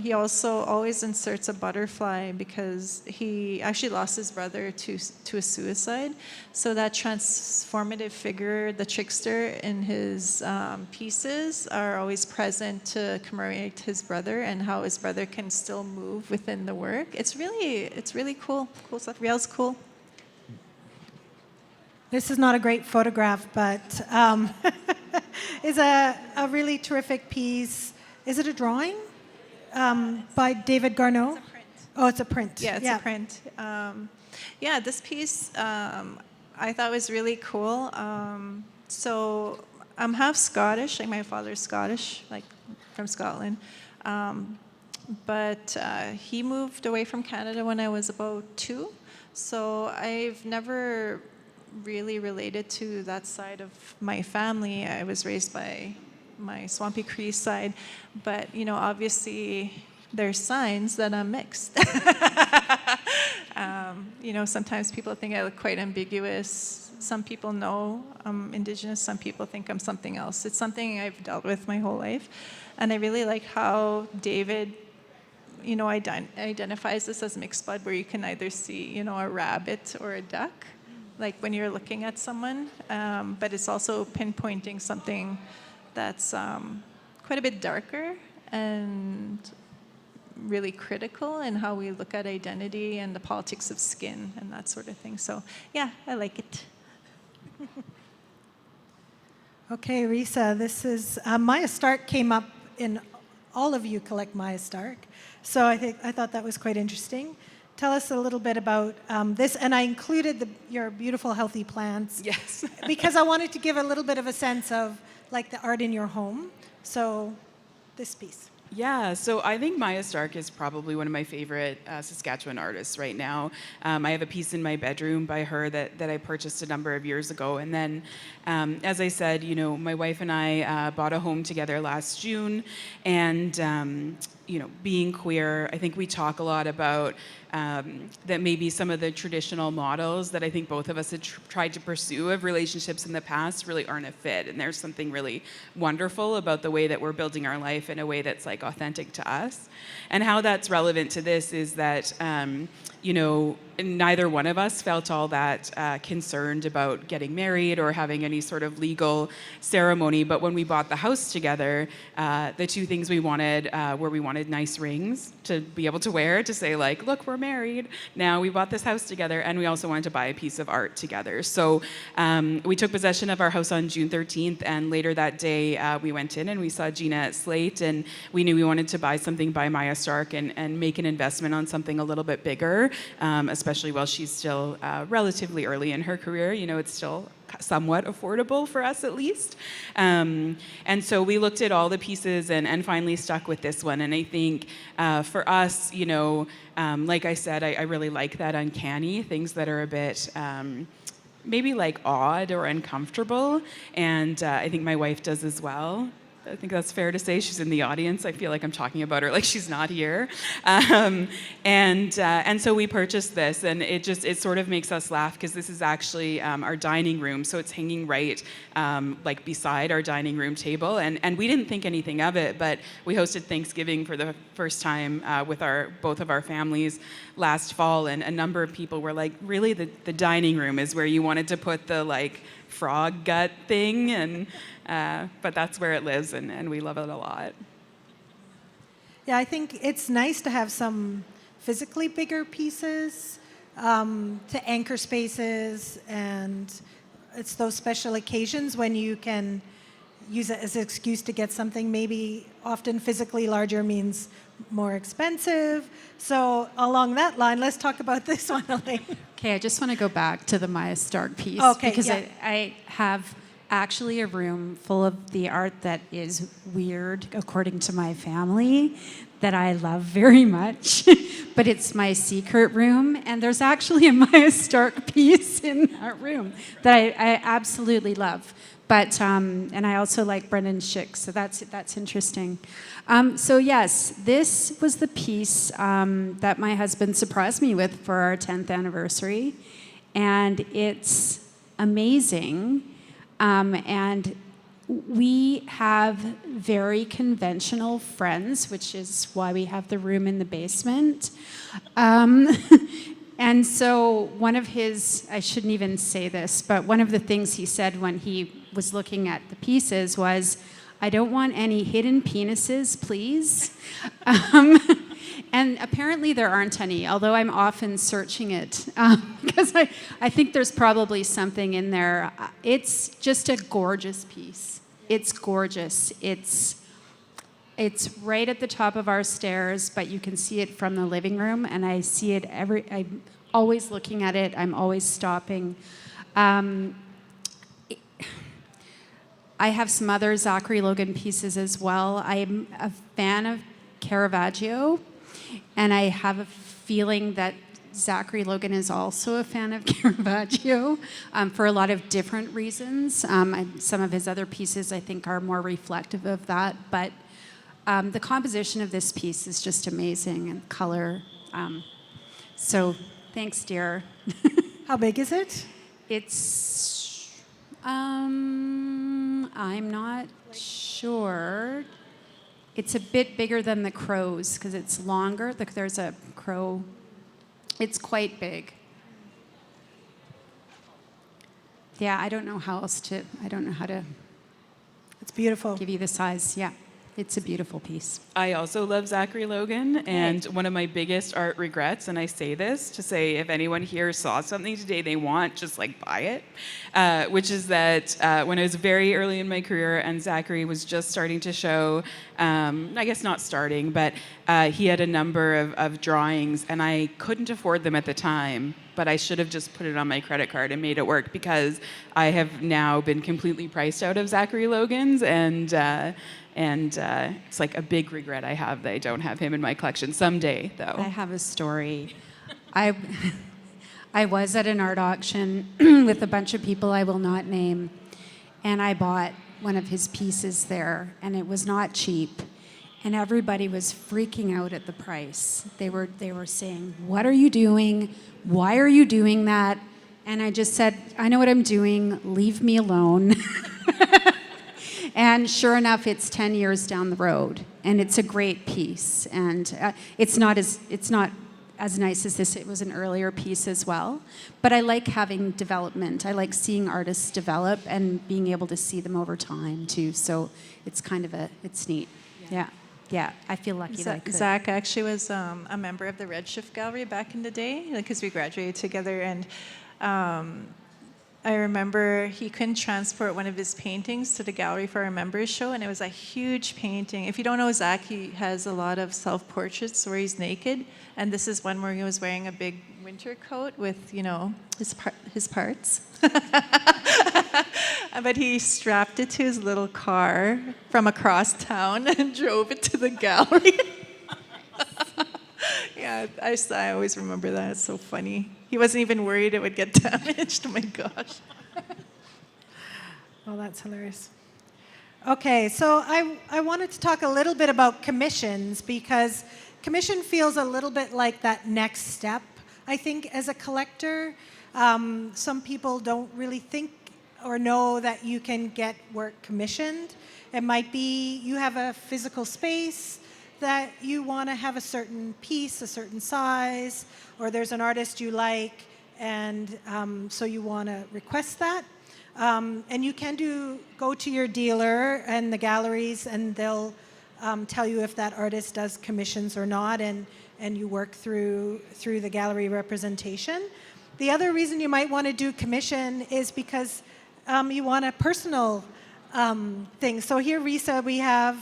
Speaker 2: he also always inserts a butterfly because he actually lost his brother to a suicide. So that transformative figure, the trickster, in his pieces are always present to commemorate his brother and how his brother can still move within the work. It's really cool stuff. Riel's cool.
Speaker 1: This is not a great photograph, but is a really terrific piece. Is it a drawing by David Garneau?
Speaker 2: It's a print.
Speaker 1: Oh, it's a print.
Speaker 2: Yeah, it's a print. This piece I thought was really cool. So I'm half Scottish, like my father's Scottish, like from Scotland. But he moved away from Canada when I was about 2. So I've never really related to that side of my family. I was raised by my Swampy Cree side, but obviously there's signs that I'm mixed. Sometimes people think I look quite ambiguous. Some people know I'm Indigenous, some people think I'm something else. It's something I've dealt with my whole life, and I really like how David identifies this as mixed blood, where you can either see a rabbit or a duck. like when you're looking at someone, but it's also pinpointing something that's quite a bit darker and really critical in how we look at identity and the politics of skin and that sort of thing. So yeah, I like it.
Speaker 1: Okay, Risa, this is Maya Stark came up in all of you collect Maya Stark, so I thought that was quite interesting. Tell us a little bit about this, and I included your beautiful healthy plants.
Speaker 3: Yes.
Speaker 1: Because I wanted to give a little bit of a sense of like the art in your home. So this piece.
Speaker 3: Yeah, so I think Maya Stark is probably one of my favorite Saskatchewan artists right now. I have a piece in my bedroom by her that I purchased a number of years ago. And then, as I said, you know, my wife and I bought a home together last June. And, you know, being queer, I think we talk a lot about that maybe some of the traditional models that I think both of us had tried to pursue of relationships in the past really aren't a fit. And there's something really wonderful about the way that we're building our life in a way that's like authentic to us. And how that's relevant to this is that, you know, neither one of us felt all that concerned about getting married or having any sort of legal ceremony. But when we bought the house together, the two things we wanted were we wanted nice rings to be able to wear to say like, look, we're married. Now we bought this house together, and we also wanted to buy a piece of art together. So we took possession of our house on June 13th, and later that day we went in and we saw Gina at Slate, and we knew we wanted to buy something by Maya Stark and make an investment on something a little bit bigger, especially while she's still relatively early in her career. You know, it's still somewhat affordable for us at least. And so we looked at all the pieces and finally stuck with this one. And I think for us, you know, like I said, I really like that uncanny, things that are a bit maybe like odd or uncomfortable. And I think my wife does as well. I think that's fair to say. She's in the audience. I feel like I'm talking about her like she's not here. And so we purchased this, and it sort of makes us laugh because this is actually our dining room. So it's hanging right like beside our dining room table. And we didn't think anything of it, but we hosted Thanksgiving for the first time with both of our families last fall, and a number of people were like, really, the dining room is where you wanted to put the like frog gut thing, and but that's where it lives, and we love it a lot.
Speaker 1: Yeah, I think it's nice to have some physically bigger pieces to anchor spaces, and it's those special occasions when you can use it as an excuse to get something. Maybe often physically larger means more expensive. So along that line, let's talk about this one, Elaine.
Speaker 4: Okay, I just want to go back to the Maya Stark piece, because
Speaker 1: yeah.
Speaker 4: I have actually a room full of the art that is weird according to my family that I love very much, but it's my secret room, and there's actually a Maya Stark piece in that room that I absolutely love. But and I also like Brendan Schick, so that's interesting. So yes, this was the piece that my husband surprised me with for our 10th anniversary, and it's amazing. And we have very conventional friends, which is why we have the room in the basement. And so one of his, I shouldn't even say this, but one of the things he said when he was looking at the pieces was, I don't want any hidden penises, please. And apparently there aren't any, although I'm often searching it, because I think there's probably something in there. It's just a gorgeous piece. It's gorgeous. It's right at the top of our stairs, but you can see it from the living room, and I see it I'm always looking at it. I'm always stopping. I have some other Zachary Logan pieces as well. I'm a fan of Caravaggio, and I have a feeling that Zachary Logan is also a fan of Caravaggio for a lot of different reasons. Some of his other pieces, I think, are more reflective of that, but the composition of this piece is just amazing, and color. So thanks, dear.
Speaker 1: How big is it?
Speaker 4: It's, I'm not sure. It's a bit bigger than the crows because it's longer. There's a crow. It's quite big. Yeah, I don't know how to
Speaker 1: It's beautiful.
Speaker 4: give you the size. Yeah, it's a beautiful piece.
Speaker 3: I also love Zachary Logan, and one of my biggest art regrets, and I say this to say if anyone here saw something today they want, just like buy it, which is that when I was very early in my career and Zachary was just starting to show, I guess not starting, but he had a number of drawings, and I couldn't afford them at the time, but I should have just put it on my credit card and made it work, because I have now been completely priced out of Zachary Logan's, and it's like a big regret I have that I don't have him in my collection. Someday, though.
Speaker 4: I have a story. I was at an art auction with a bunch of people I will not name, and I bought one of his pieces there, and it was not cheap. And everybody was freaking out at the price. They were saying, "What are you doing? Why are you doing that?" And I just said, "I know what I'm doing. Leave me alone." And sure enough, it's 10 years down the road, and it's a great piece. And it's not as nice as this. It was an earlier piece as well. But I like having development. I like seeing artists develop and being able to see them over time too. So it's kind of it's neat. Yeah. I feel lucky that I could.
Speaker 2: Zach actually was a member of the Redshift Gallery back in the day, because we graduated together, and I remember he couldn't transport one of his paintings to the gallery for our members show, and it was a huge painting. If you don't know Zach, he has a lot of self-portraits where he's naked, and this is one where he was wearing a big winter coat with, his parts. But he strapped it to his little car from across town and drove it to the gallery. Yeah, I always remember that. It's so funny. He wasn't even worried it would get damaged. Oh my gosh.
Speaker 1: Well, that's hilarious. Okay, so I wanted to talk a little bit about commissions, because commission feels a little bit like that next step. I think as a collector, some people don't really think or know that you can get work commissioned. It might be you have a physical space that you want to have a certain piece, a certain size, or there's an artist you like, and so you want to request that. And you can go to your dealer and the galleries, and they'll tell you if that artist does commissions or not, and you work through the gallery representation. The other reason you might want to do commission is because you want a personal thing. So here, Risa, we have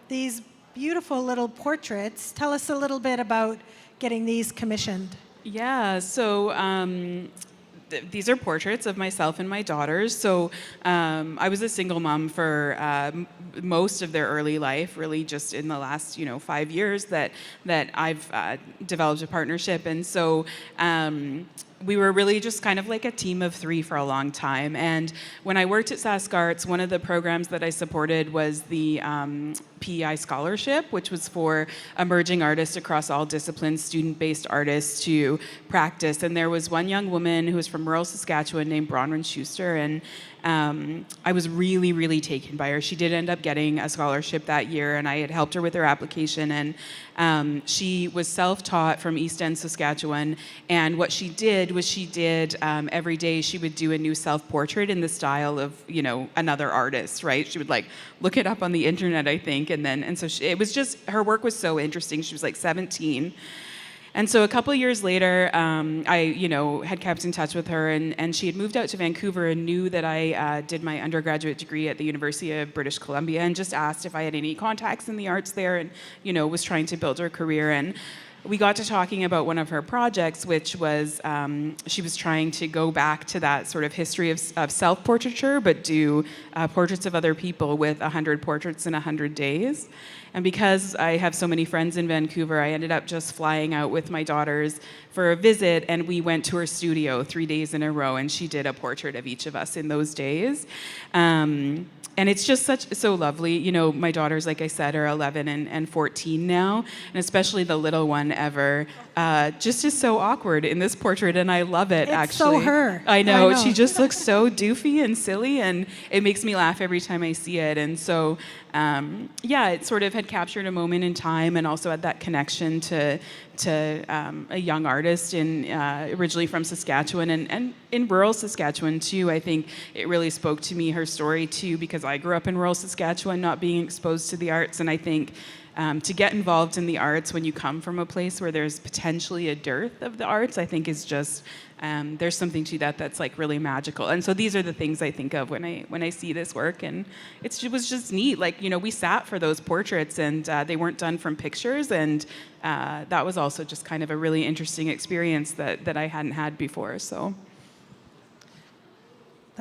Speaker 1: these beautiful little portraits. Tell us a little bit about getting these commissioned.
Speaker 3: Yeah, so these are portraits of myself and my daughters. So I was a single mom for most of their early life, really just in the last 5 years that I've developed a partnership. And so we were really just kind of like a team of 3 for a long time. And when I worked at Sask Arts, one of the programs that I supported was the PEI scholarship, which was for emerging artists across all disciplines, student-based artists to practice. And there was one young woman who was from rural Saskatchewan named Bronwyn Schuster, and I was really, really taken by her. She did end up getting a scholarship that year, and I had helped her with her application. And she was self-taught from East End, Saskatchewan. And what she did was every day she would do a new self-portrait in the style of, another artist, right? She would look it up on the internet, I think. It was just, her work was so interesting. She was 17. And so a couple of years later, I, had kept in touch with her, and she had moved out to Vancouver and knew that I did my undergraduate degree at the University of British Columbia, and just asked if I had any contacts in the arts there, and, was trying to build her career. And we got to talking about one of her projects, which was she was trying to go back to that sort of history of self-portraiture, but do portraits of other people with 100 portraits in 100 days. And because I have so many friends in Vancouver, I ended up just flying out with my daughters for a visit, and we went to her studio 3 days in a row, and she did a portrait of each of us in those days. And it's just so lovely. My daughters, like I said, are 11 and 14 now, and especially the little one, Ever, just is so awkward in this portrait, and I love it, actually.
Speaker 1: It's so her.
Speaker 3: I know. She just looks so doofy and silly, and it makes me laugh every time I see it. And so yeah, it sort of had captured a moment in time, and also had that connection to a young artist originally from Saskatchewan and in rural Saskatchewan too. I think it really spoke to me, her story too, because I grew up in rural Saskatchewan, not being exposed to the arts, and I think to get involved in the arts when you come from a place where there's potentially a dearth of the arts, I think is just there's something to that that's like really magical. And so these are the things I think of when I see this work, and it was just neat. Like, you know, we sat for those portraits, and they weren't done from pictures, and that was also just kind of a really interesting experience that I hadn't had before. So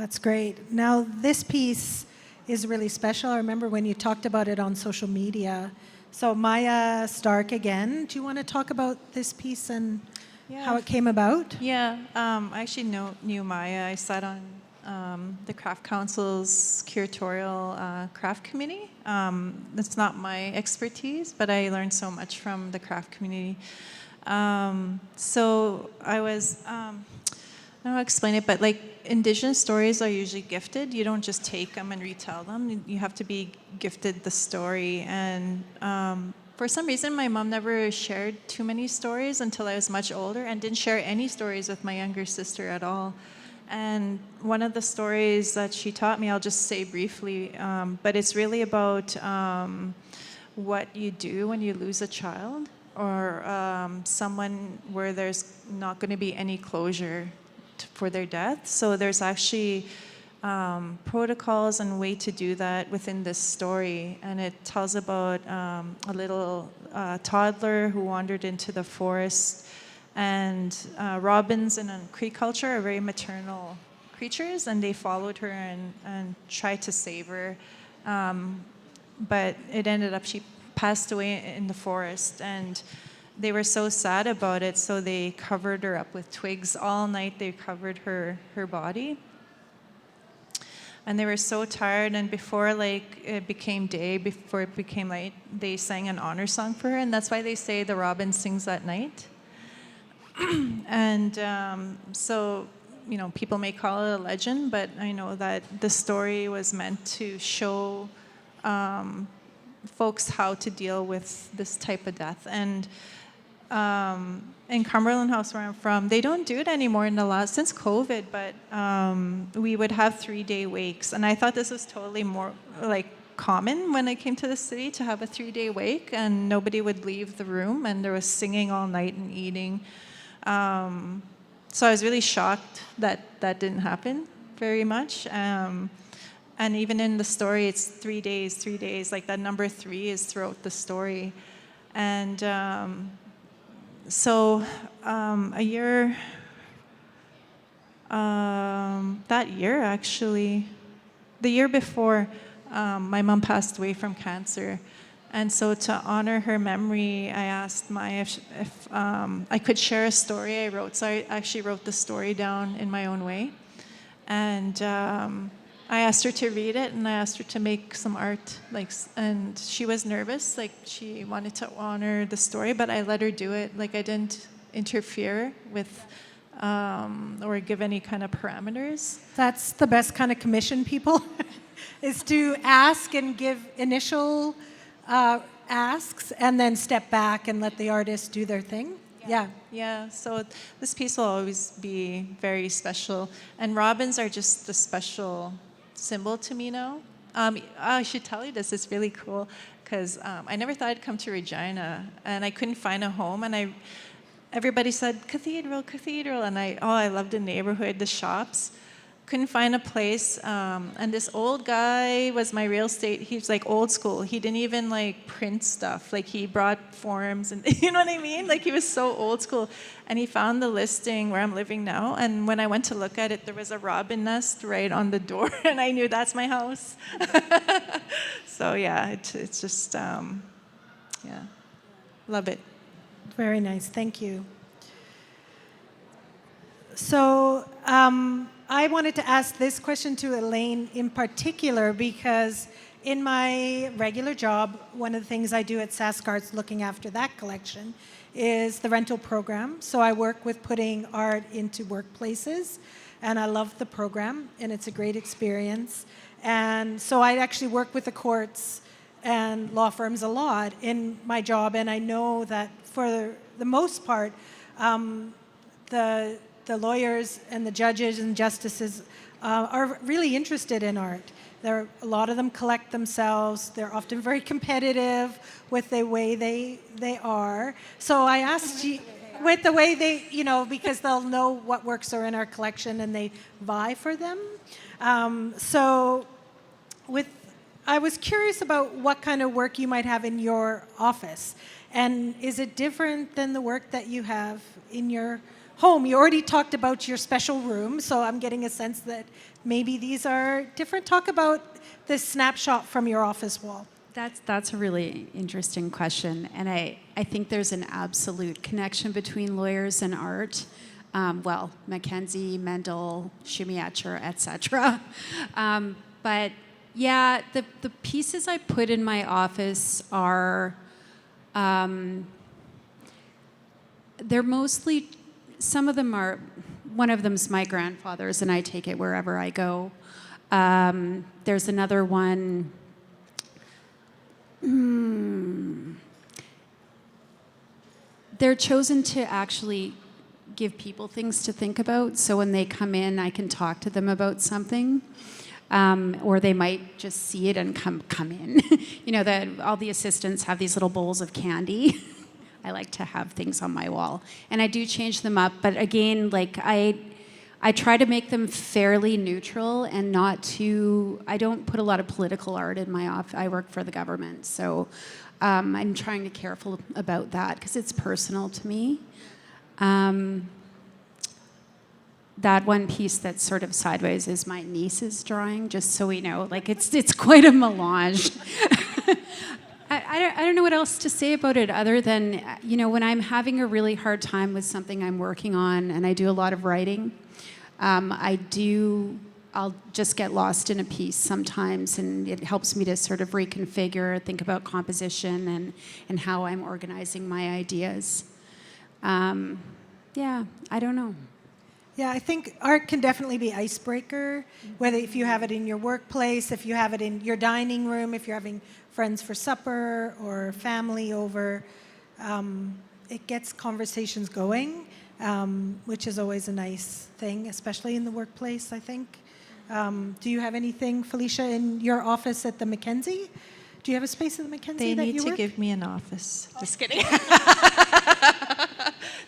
Speaker 1: That's great. Now, this piece is really special. I remember when you talked about it on social media. So Maya Stark again, do you want to talk about this piece and how it came about?
Speaker 2: Yeah, I actually knew Maya. I sat on the Craft Council's curatorial craft committee. That's not my expertise, but I learned so much from the craft community. So I was, I don't know how to explain it, but like Indigenous stories are usually gifted. You don't just take them and retell them. You have to be gifted the story. And for some reason, my mom never shared too many stories until I was much older, and didn't share any stories with my younger sister at all. And one of the stories that she taught me, I'll just say briefly, but it's really about what you do when you lose a child, or someone where there's not going to be any closure for their death. So there's actually protocols and way to do that within this story. And it tells about a little toddler who wandered into the forest. And robins in a Cree culture are very maternal creatures, and they followed her and tried to save her. But it ended up she passed away in the forest, and they were so sad about it, so they covered her up with twigs all night. They covered her body. And they were so tired, and before like it became day, before it became light, they sang an honor song for her, and that's why they say the robin sings at night. And so, you know, people may call it a legend, but I know that the story was meant to show folks how to deal with this type of death. And in Cumberland House, where I'm from, they don't do it anymore since COVID, but we would have 3-day wakes. And I thought this was totally more like common when I came to the city, to have a 3-day wake, and nobody would leave the room, and there was singing all night and eating. So I was really shocked that that didn't happen very much. And even in the story, it's 3 days, 3 days. Like that number 3 is throughout the story. And so that year actually, the year before, my mom passed away from cancer. And so to honor her memory, I asked Maya if I could share a story I wrote. So I actually wrote the story down in my own way. And I asked her to read it, and I asked her to make some art. And she was nervous, like she wanted to honor the story, but I let her do it. Like I didn't interfere with or give any kind of parameters.
Speaker 1: That's the best kind of commission, people, is to ask and give initial asks, and then step back and let the artist do their thing. Yeah.
Speaker 2: So this piece will always be very special. And robins are just the special symbol to me now. I should tell you this, it's really cool, because I never thought I'd come to Regina, and I couldn't find a home, and everybody said, cathedral, and I loved the neighborhood, the shops. Couldn't find a place, and this old guy was my real estate. He was like old school. He didn't even like print stuff. Like he brought forms, and you know what I mean? Like he was so old school. And he found the listing where I'm living now. And when I went to look at it, there was a robin nest right on the door, and I knew that's my house. So yeah, it's just love it.
Speaker 1: Very nice. Thank you. So I wanted to ask this question to Elaine in particular, because in my regular job, one of the things I do at SaskArts, looking after that collection, is the rental program. So I work with putting art into workplaces, and I love the program, and it's a great experience. And so I actually work with the courts and law firms a lot in my job, and I know that for the most part, the lawyers and the judges and justices are really interested in art. A lot of them collect themselves. They're often very competitive with the way they are. So I asked you, with the way they, because they'll know what works are in our collection and they vie for them. I was curious about what kind of work you might have in your office. And is it different than the work that you have in your home? You already talked about your special room, so I'm getting a sense that maybe these are different. Talk about this snapshot from your office wall.
Speaker 4: That's a really interesting question, and I think there's an absolute connection between lawyers and art. Mackenzie, Mendel, Schumacher, etc. But yeah, the pieces I put in my office are, they're mostly, some of them are, one of them's my grandfather's and I take it wherever I go. There's another one, they're chosen to actually give people things to think about. So when they come in, I can talk to them about something. Or they might just see it and come in. All the assistants have these little bowls of candy. I like to have things on my wall. And I do change them up. But again, I try to make them fairly neutral and I don't put a lot of political art in my office. I work for the government. So I'm trying to be careful about that because it's personal to me. That one piece that's sort of sideways is my niece's drawing, just so we know. It's quite a melange. I don't know what else to say about it other than, when I'm having a really hard time with something I'm working on, and I do a lot of writing, I'll just get lost in a piece sometimes, and it helps me to sort of reconfigure, think about composition and how I'm organizing my ideas. Yeah, I don't know.
Speaker 1: Yeah, I think art can definitely be icebreaker, whether if you have it in your workplace, if you have it in your dining room, if you're having friends for supper or family over. It gets conversations going, which is always a nice thing, especially in the workplace, I think. Do you have anything, Felicia, in your office at the Mackenzie? Do you have a space at the Mackenzie that you work?
Speaker 2: They need to give me an office. Just kidding.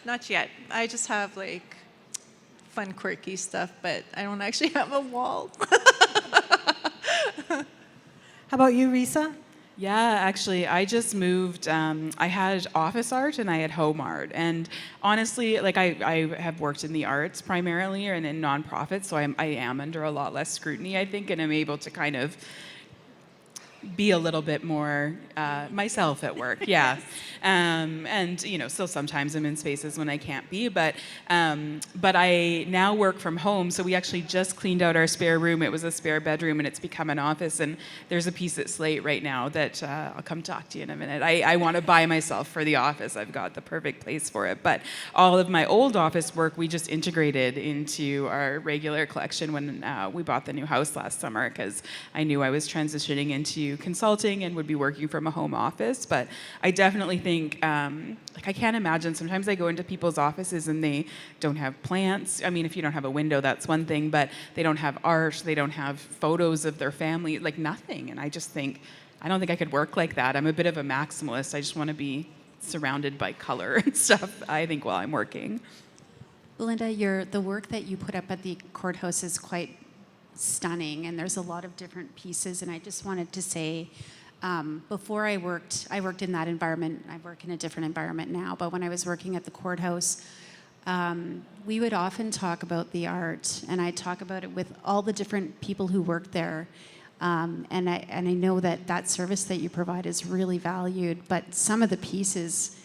Speaker 2: Not yet. I just have fun, quirky stuff, but I don't actually have a wall.
Speaker 1: How about you, Risa?
Speaker 3: Yeah, actually, I just moved. I had office art and I had home art. And honestly, I have worked in the arts primarily and in nonprofits, so I am under a lot less scrutiny, I think, and I'm able to kind of be a little bit more myself at work, yeah. And still sometimes I'm in spaces when I can't be, but I now work from home. So we actually just cleaned out our spare room. It was a spare bedroom, and it's become an office. And there's a piece at Slate right now that I'll come talk to you in a minute. I want to buy myself for the office. I've got the perfect place for it. But all of my old office work we just integrated into our regular collection when we bought the new house last summer, because I knew I was transitioning into consulting and would be working from a home office. But I definitely think I can't imagine, sometimes I go into people's offices and they don't have plants. I mean, if you don't have a window, that's one thing, but they don't have art, they don't have photos of their family, nothing. And I just think, I don't think I could work like that. I'm a bit of a maximalist. I just want to be surrounded by color and stuff, I think, while I'm working.
Speaker 4: Belinda, the work that you put up at the courthouse is quite stunning, and there's a lot of different pieces, and I just wanted to say, before I worked in that environment. I work in a different environment now, but when I was working at the courthouse, we would often talk about the art, and I talk about it with all the different people who worked there. And I know that service that you provide is really valued, but some of the pieces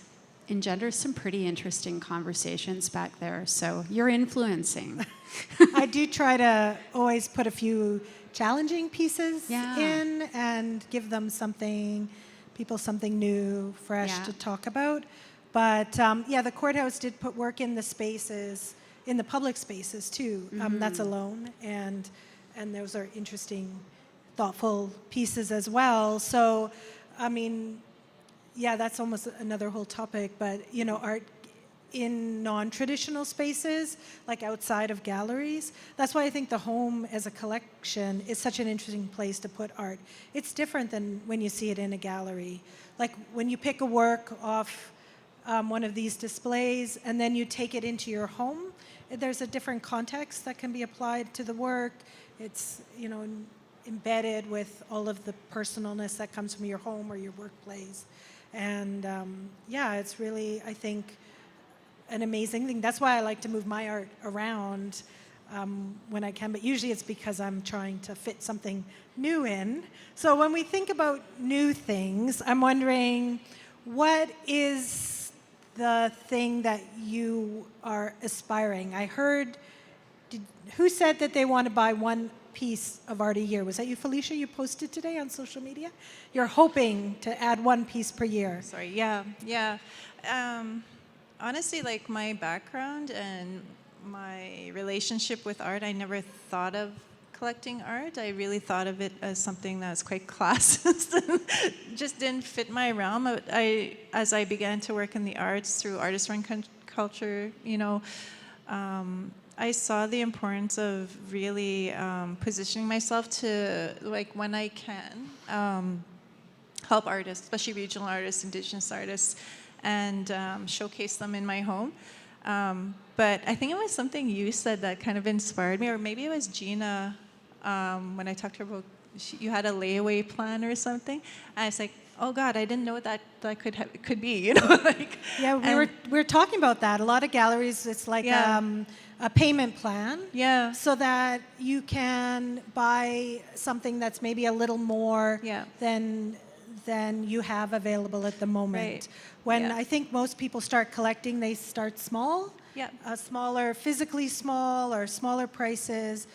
Speaker 4: engender some pretty interesting conversations back there. So you're influencing.
Speaker 1: I do try to always put a few challenging pieces in and give them something new, fresh to talk about. But the courthouse did put work in the spaces, in the public spaces too. That's alone, and those are interesting, thoughtful pieces as well. So I mean, yeah, that's almost another whole topic, but, you know, art in non-traditional spaces, like outside of galleries. That's why I think the home as a collection is such an interesting place to put art. It's different than when you see it in a gallery. Like when you pick a work off one of these displays and then you take it into your home, there's a different context that can be applied to the work. It's, you know, embedded with all of the personalness that comes from your home or your workplace. And yeah, it's really, I think, an amazing thing. That's why I like to move my art around when I can, but usually it's because I'm trying to fit something new in. So when we think about new things, I'm wondering, what is the thing that you are aspiring? I heard, who said that they want to buy one piece of art a year? Was that you, Felicia? You posted today on social media? You're hoping to add one piece per year.
Speaker 2: Sorry, yeah. Honestly, like my background and my relationship with art, I never thought of collecting art. I really thought of it as something that's quite classist and just didn't fit my realm. As I began to work in the arts through artist-run culture, you know, I saw the importance of really positioning myself to, like, when I can, help artists, especially regional artists, Indigenous artists, and showcase them in my home. But I think it was something you said that kind of inspired me, or maybe it was Gina when I talked to her about, you had a layaway plan or something. And I was like, oh God, I didn't know that could be, you know, like.
Speaker 1: Yeah, we were talking about that. A lot of galleries, it's like a payment plan.
Speaker 2: Yeah.
Speaker 1: So that you can buy something that's maybe a little more than you have available at the moment.
Speaker 2: Right.
Speaker 1: When I think most people start collecting, they start small.
Speaker 2: Yeah.
Speaker 1: Smaller, physically small, or smaller prices.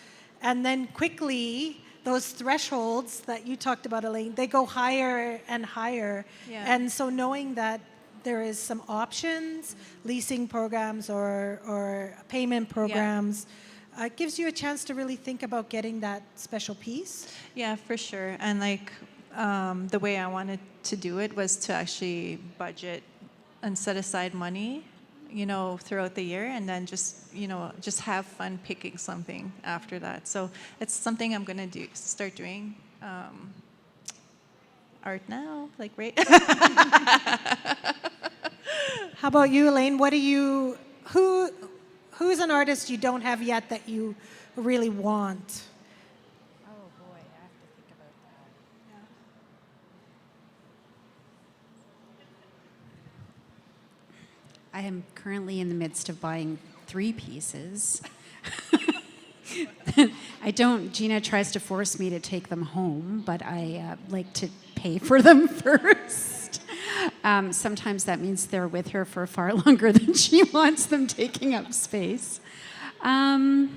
Speaker 1: And then quickly, those thresholds that you talked about, Elaine, they go higher and higher.
Speaker 2: Yeah.
Speaker 1: And so knowing that there is some options, leasing programs or payment programs, gives you a chance to really think about getting that special piece.
Speaker 2: Yeah, for sure. And like the way I wanted to do it was to actually budget and set aside money, you know, throughout the year, and then just have fun picking something after that. So it's something I'm gonna start doing. Art now, like, right?
Speaker 1: How about you, Elaine? Who's an artist you don't have yet that you really want?
Speaker 4: Oh boy, I have to think about that. I am currently in the midst of buying 3 pieces. Gina tries to force me to take them home, but I like to pay for them first. Sometimes that means they're with her for far longer than she wants them taking up space. I'm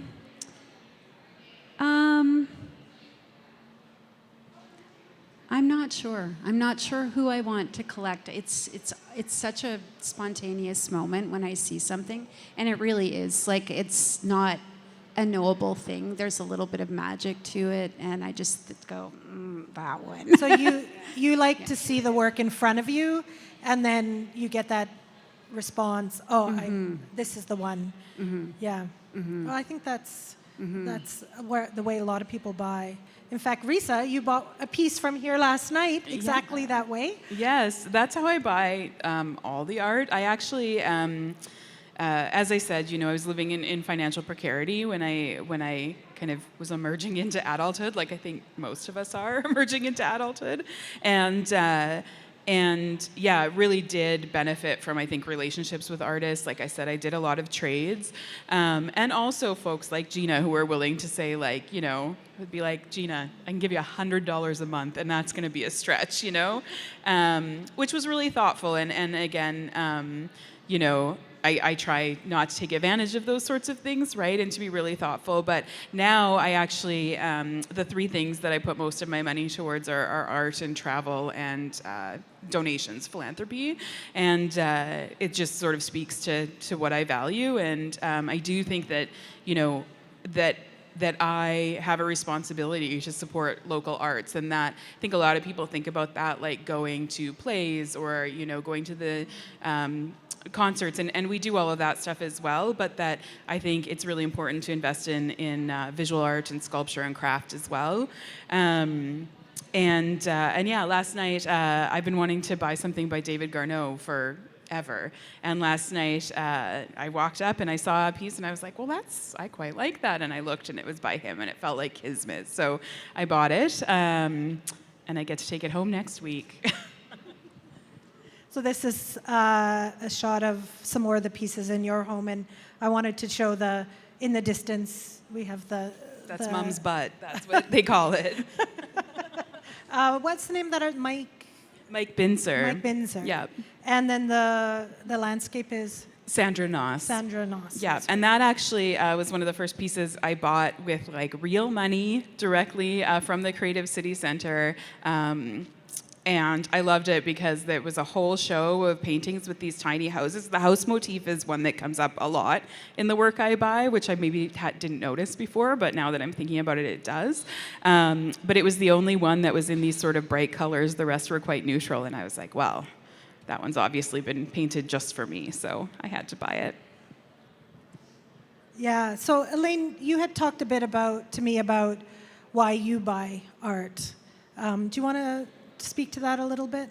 Speaker 4: not sure. I'm not sure who I want to collect. It's such a spontaneous moment when I see something, and it really is. Like, it's not a knowable thing. There's a little bit of magic to it, and I just go, that one.
Speaker 1: So you like to see the work in front of you, and then you get that response. Oh, this is the one. Yeah. Well, I think that's the way a lot of people buy. In fact, Risa, you bought a piece from here last night, exactly that way.
Speaker 3: Yes, that's how I buy all the art. I actually, as I said, you know, I was living in financial precarity when I kind of was emerging into adulthood, like I think most of us are emerging into adulthood, and yeah, it really did benefit from, I think, relationships with artists. Like I said, I did a lot of trades, and also folks like Gina who were willing to say, like, you know, would be like, Gina, I can give you $100 a month, and that's going to be a stretch, you know, which was really thoughtful. And again, you know, I try not to take advantage of those sorts of things, right, and to be really thoughtful. But now I actually, the 3 things that I put most of my money towards are art and travel and donations, philanthropy. And it just sort of speaks to what I value. And I do think that, you know, that that I have a responsibility to support local arts, and that I think a lot of people think about that like going to plays or going to the concerts, and we do all of that stuff as well, but that I think it's really important to invest in visual art and sculpture and craft as well. And yeah, last night I've been wanting to buy something by David Garneau forever. And last night I walked up and I saw a piece and I was like, well, I quite like that. And I looked and it was by him and it felt like kismet. So I bought it and I get to take it home next week.
Speaker 1: So this is a shot of some more of the pieces in your home, and I wanted to show in the distance, we have
Speaker 3: That's Mom's butt. That's what they call it.
Speaker 1: What's the name of that? Mike
Speaker 3: Binzer.
Speaker 1: Mike Binzer.
Speaker 3: Yeah.
Speaker 1: And then the landscape is?
Speaker 3: Sandra Noss.
Speaker 1: Sandra Noss.
Speaker 3: Yeah, and that actually was one of the first pieces I bought with like real money directly from the Creative City Center. And I loved it because there was a whole show of paintings with these tiny houses. The house motif is one that comes up a lot in the work I buy, which I maybe didn't notice before, but now that I'm thinking about it, it does. But it was the only one that was in these sort of bright colors. The rest were quite neutral, and I was like, well, that one's obviously been painted just for me, so I had to buy it.
Speaker 1: Yeah, so Elaine, you had talked a bit to me about why you buy art. Do you want to speak to that a little bit?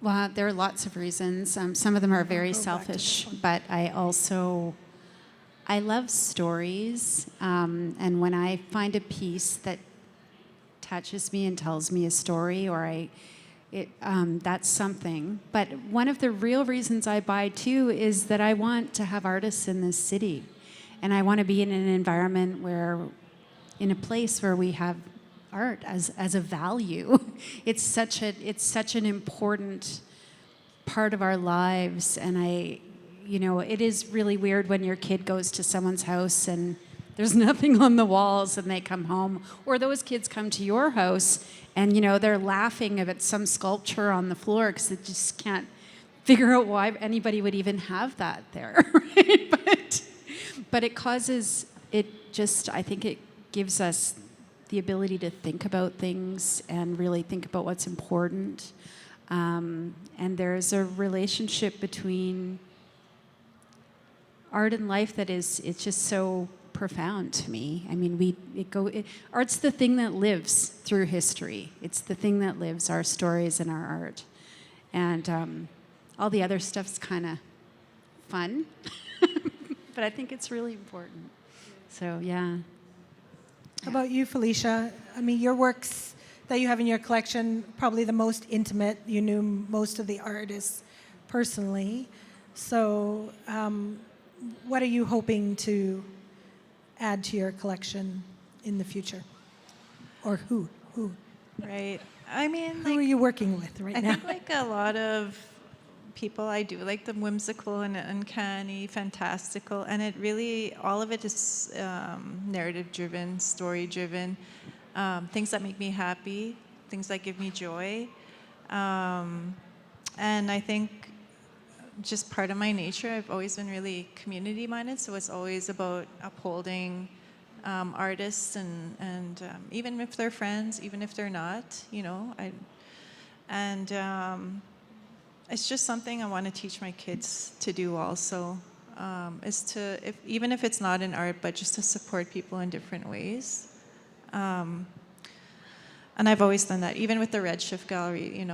Speaker 4: Well, there are lots of reasons. Some of them are very selfish, but I love stories. And when I find a piece that touches me and tells me a story, or that's something. But one of the real reasons I buy too is that I want to have artists in this city, and I want to be in an environment in a place where we have art as a value. It's such an important part of our lives, and it is really weird when your kid goes to someone's house and there's nothing on the walls and they come home, or those kids come to your house and they're laughing at some sculpture on the floor because they just can't figure out why anybody would even have that there. Right? But I think it gives us the ability to think about things and really think about what's important. And there's a relationship between art and life that it's just so profound to me. I mean, art's the thing that lives through history. It's the thing that lives our stories and our art. And all the other stuff's kind of fun, but I think it's really important. So, yeah.
Speaker 1: How about you, Felicia? I mean, your works that you have in your collection, probably the most intimate. You knew most of the artists personally. So what are you hoping to add to your collection in the future? Or who?
Speaker 2: Right. I mean,
Speaker 1: who are you working with right now?
Speaker 2: I think like a lot of people, I do like the whimsical and uncanny, fantastical, and it really, all of it is narrative-driven, story-driven, things that make me happy, things that give me joy. And I think just part of my nature, I've always been really community-minded, so it's always about upholding artists and even if they're friends, even if they're not, it's just something I want to teach my kids to do also, is to, even if it's not in art, but just to support people in different ways. And I've always done that, even with the Redshift Gallery,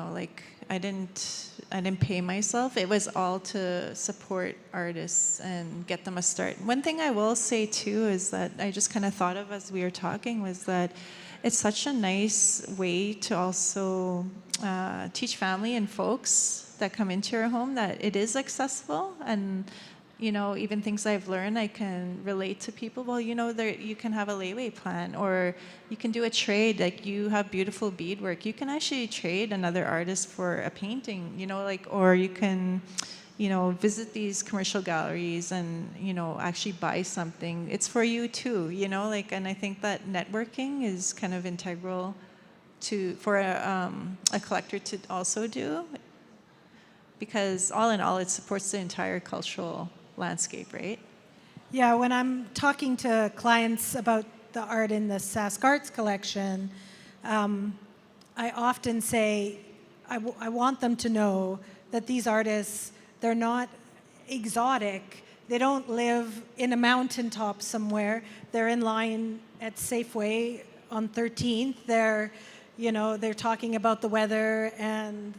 Speaker 2: I didn't pay myself. It was all to support artists and get them a start. One thing I will say too is that I just kind of thought of as we were talking was that it's such a nice way to also teach family and folks that come into your home that it is accessible, and even things I've learned I can relate to people. Well, you can have a layaway plan, or you can do a trade. Like, you have beautiful beadwork, you can actually trade another artist for a painting, or you can visit these commercial galleries and actually buy something. It's for you too, and I think that networking is kind of integral for a collector to also do, because all in all, it supports the entire cultural landscape, right?
Speaker 1: Yeah, when I'm talking to clients about the art in the Sask Arts collection, I often say I want them to know that these artists, they're not exotic. They don't live in a mountaintop somewhere. They're in line at Safeway on 13th. They're talking about the weather, and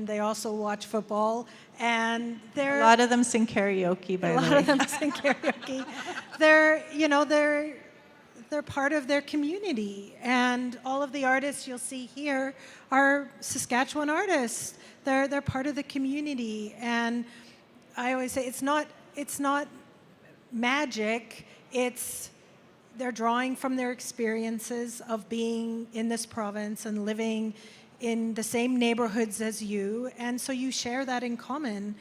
Speaker 1: they also watch football. And
Speaker 2: A lot of them sing karaoke, by the way.
Speaker 1: A lot of them sing karaoke. They're part of their community, and all of the artists you'll see here are Saskatchewan artists. They're part of the community, and I always say it's not magic. They're drawing from their experiences of being in this province and living in the same neighborhoods as you, and so you share that in common.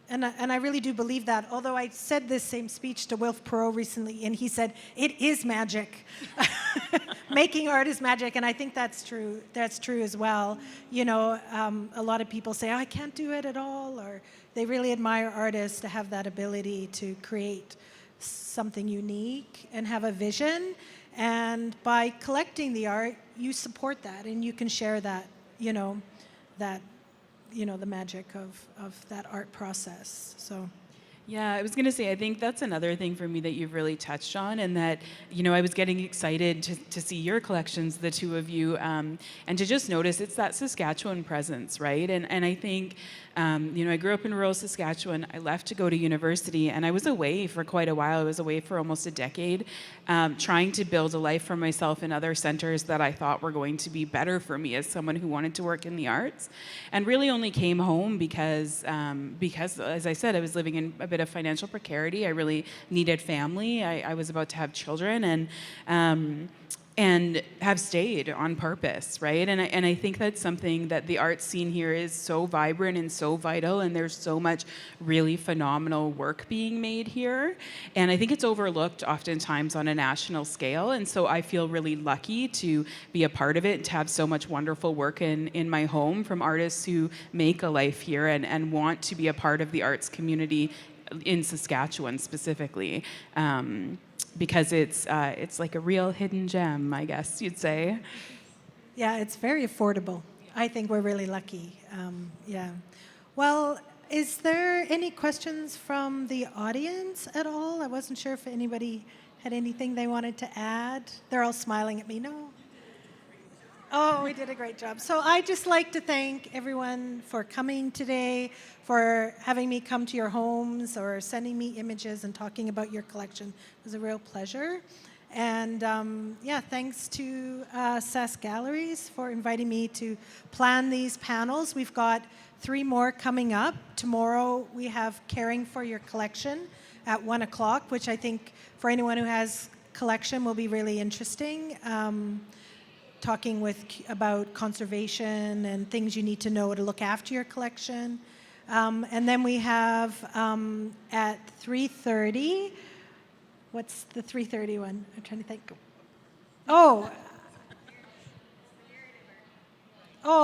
Speaker 1: And I really do believe that, although I said this same speech to Wilf Perot recently, and he said, it is magic. Making art is magic, and I think that's true. That's true as well. A lot of people say, oh, I can't do it at all, or they really admire artists to have that ability to create something unique and have a vision. And by collecting the art, you support that, and you can share that, the magic of that art process. So.
Speaker 3: Yeah, I was going to say, I think that's another thing for me that you've really touched on, and that, I was getting excited to see your collections, the two of you, and to just notice it's that Saskatchewan presence, right? And I think, I grew up in rural Saskatchewan. I left to go to university, and I was away for quite a while. I was away for almost a decade, trying to build a life for myself in other centers that I thought were going to be better for me as someone who wanted to work in the arts, and really only came home because, as I said, I was living in a bit of financial precarity. I really needed family. I was about to have children, and have stayed on purpose, right? And I think that's something that the art scene here is so vibrant and so vital, and there's so much really phenomenal work being made here. And I think it's overlooked oftentimes on a national scale, and so I feel really lucky to be a part of it, and to have so much wonderful work in my home from artists who make a life here and want to be a part of the arts community in Saskatchewan specifically. Because it's like a real hidden gem, I guess you'd say.
Speaker 1: Yeah, it's very affordable. I think we're really lucky. Yeah. Well, is there any questions from the audience at all? I wasn't sure if anybody had anything they wanted to add. They're all smiling at me. No? Oh, we did a great job. So I'd just like to thank everyone for coming today, for having me come to your homes or sending me images and talking about your collection. It was a real pleasure. And thanks to Sask Galleries for inviting me to plan these panels. We've got 3 more coming up. Tomorrow we have Caring for Your Collection at 1 o'clock, which I think for anyone who has collection will be really interesting. Talking about conservation and things you need to know to look after your collection. And then we have at 3:30, what's the 3:30 one? I'm trying to think. Oh,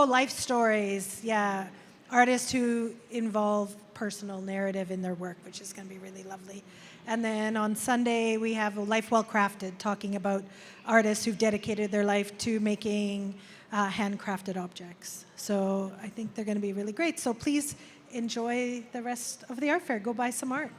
Speaker 1: life stories, yeah. Artists who involve personal narrative in their work, which is going to be really lovely. And then on Sunday, we have a Life Well Crafted, talking about artists who've dedicated their life to making handcrafted objects. So I think they're going to be really great. So please enjoy the rest of the art fair. Go buy some art.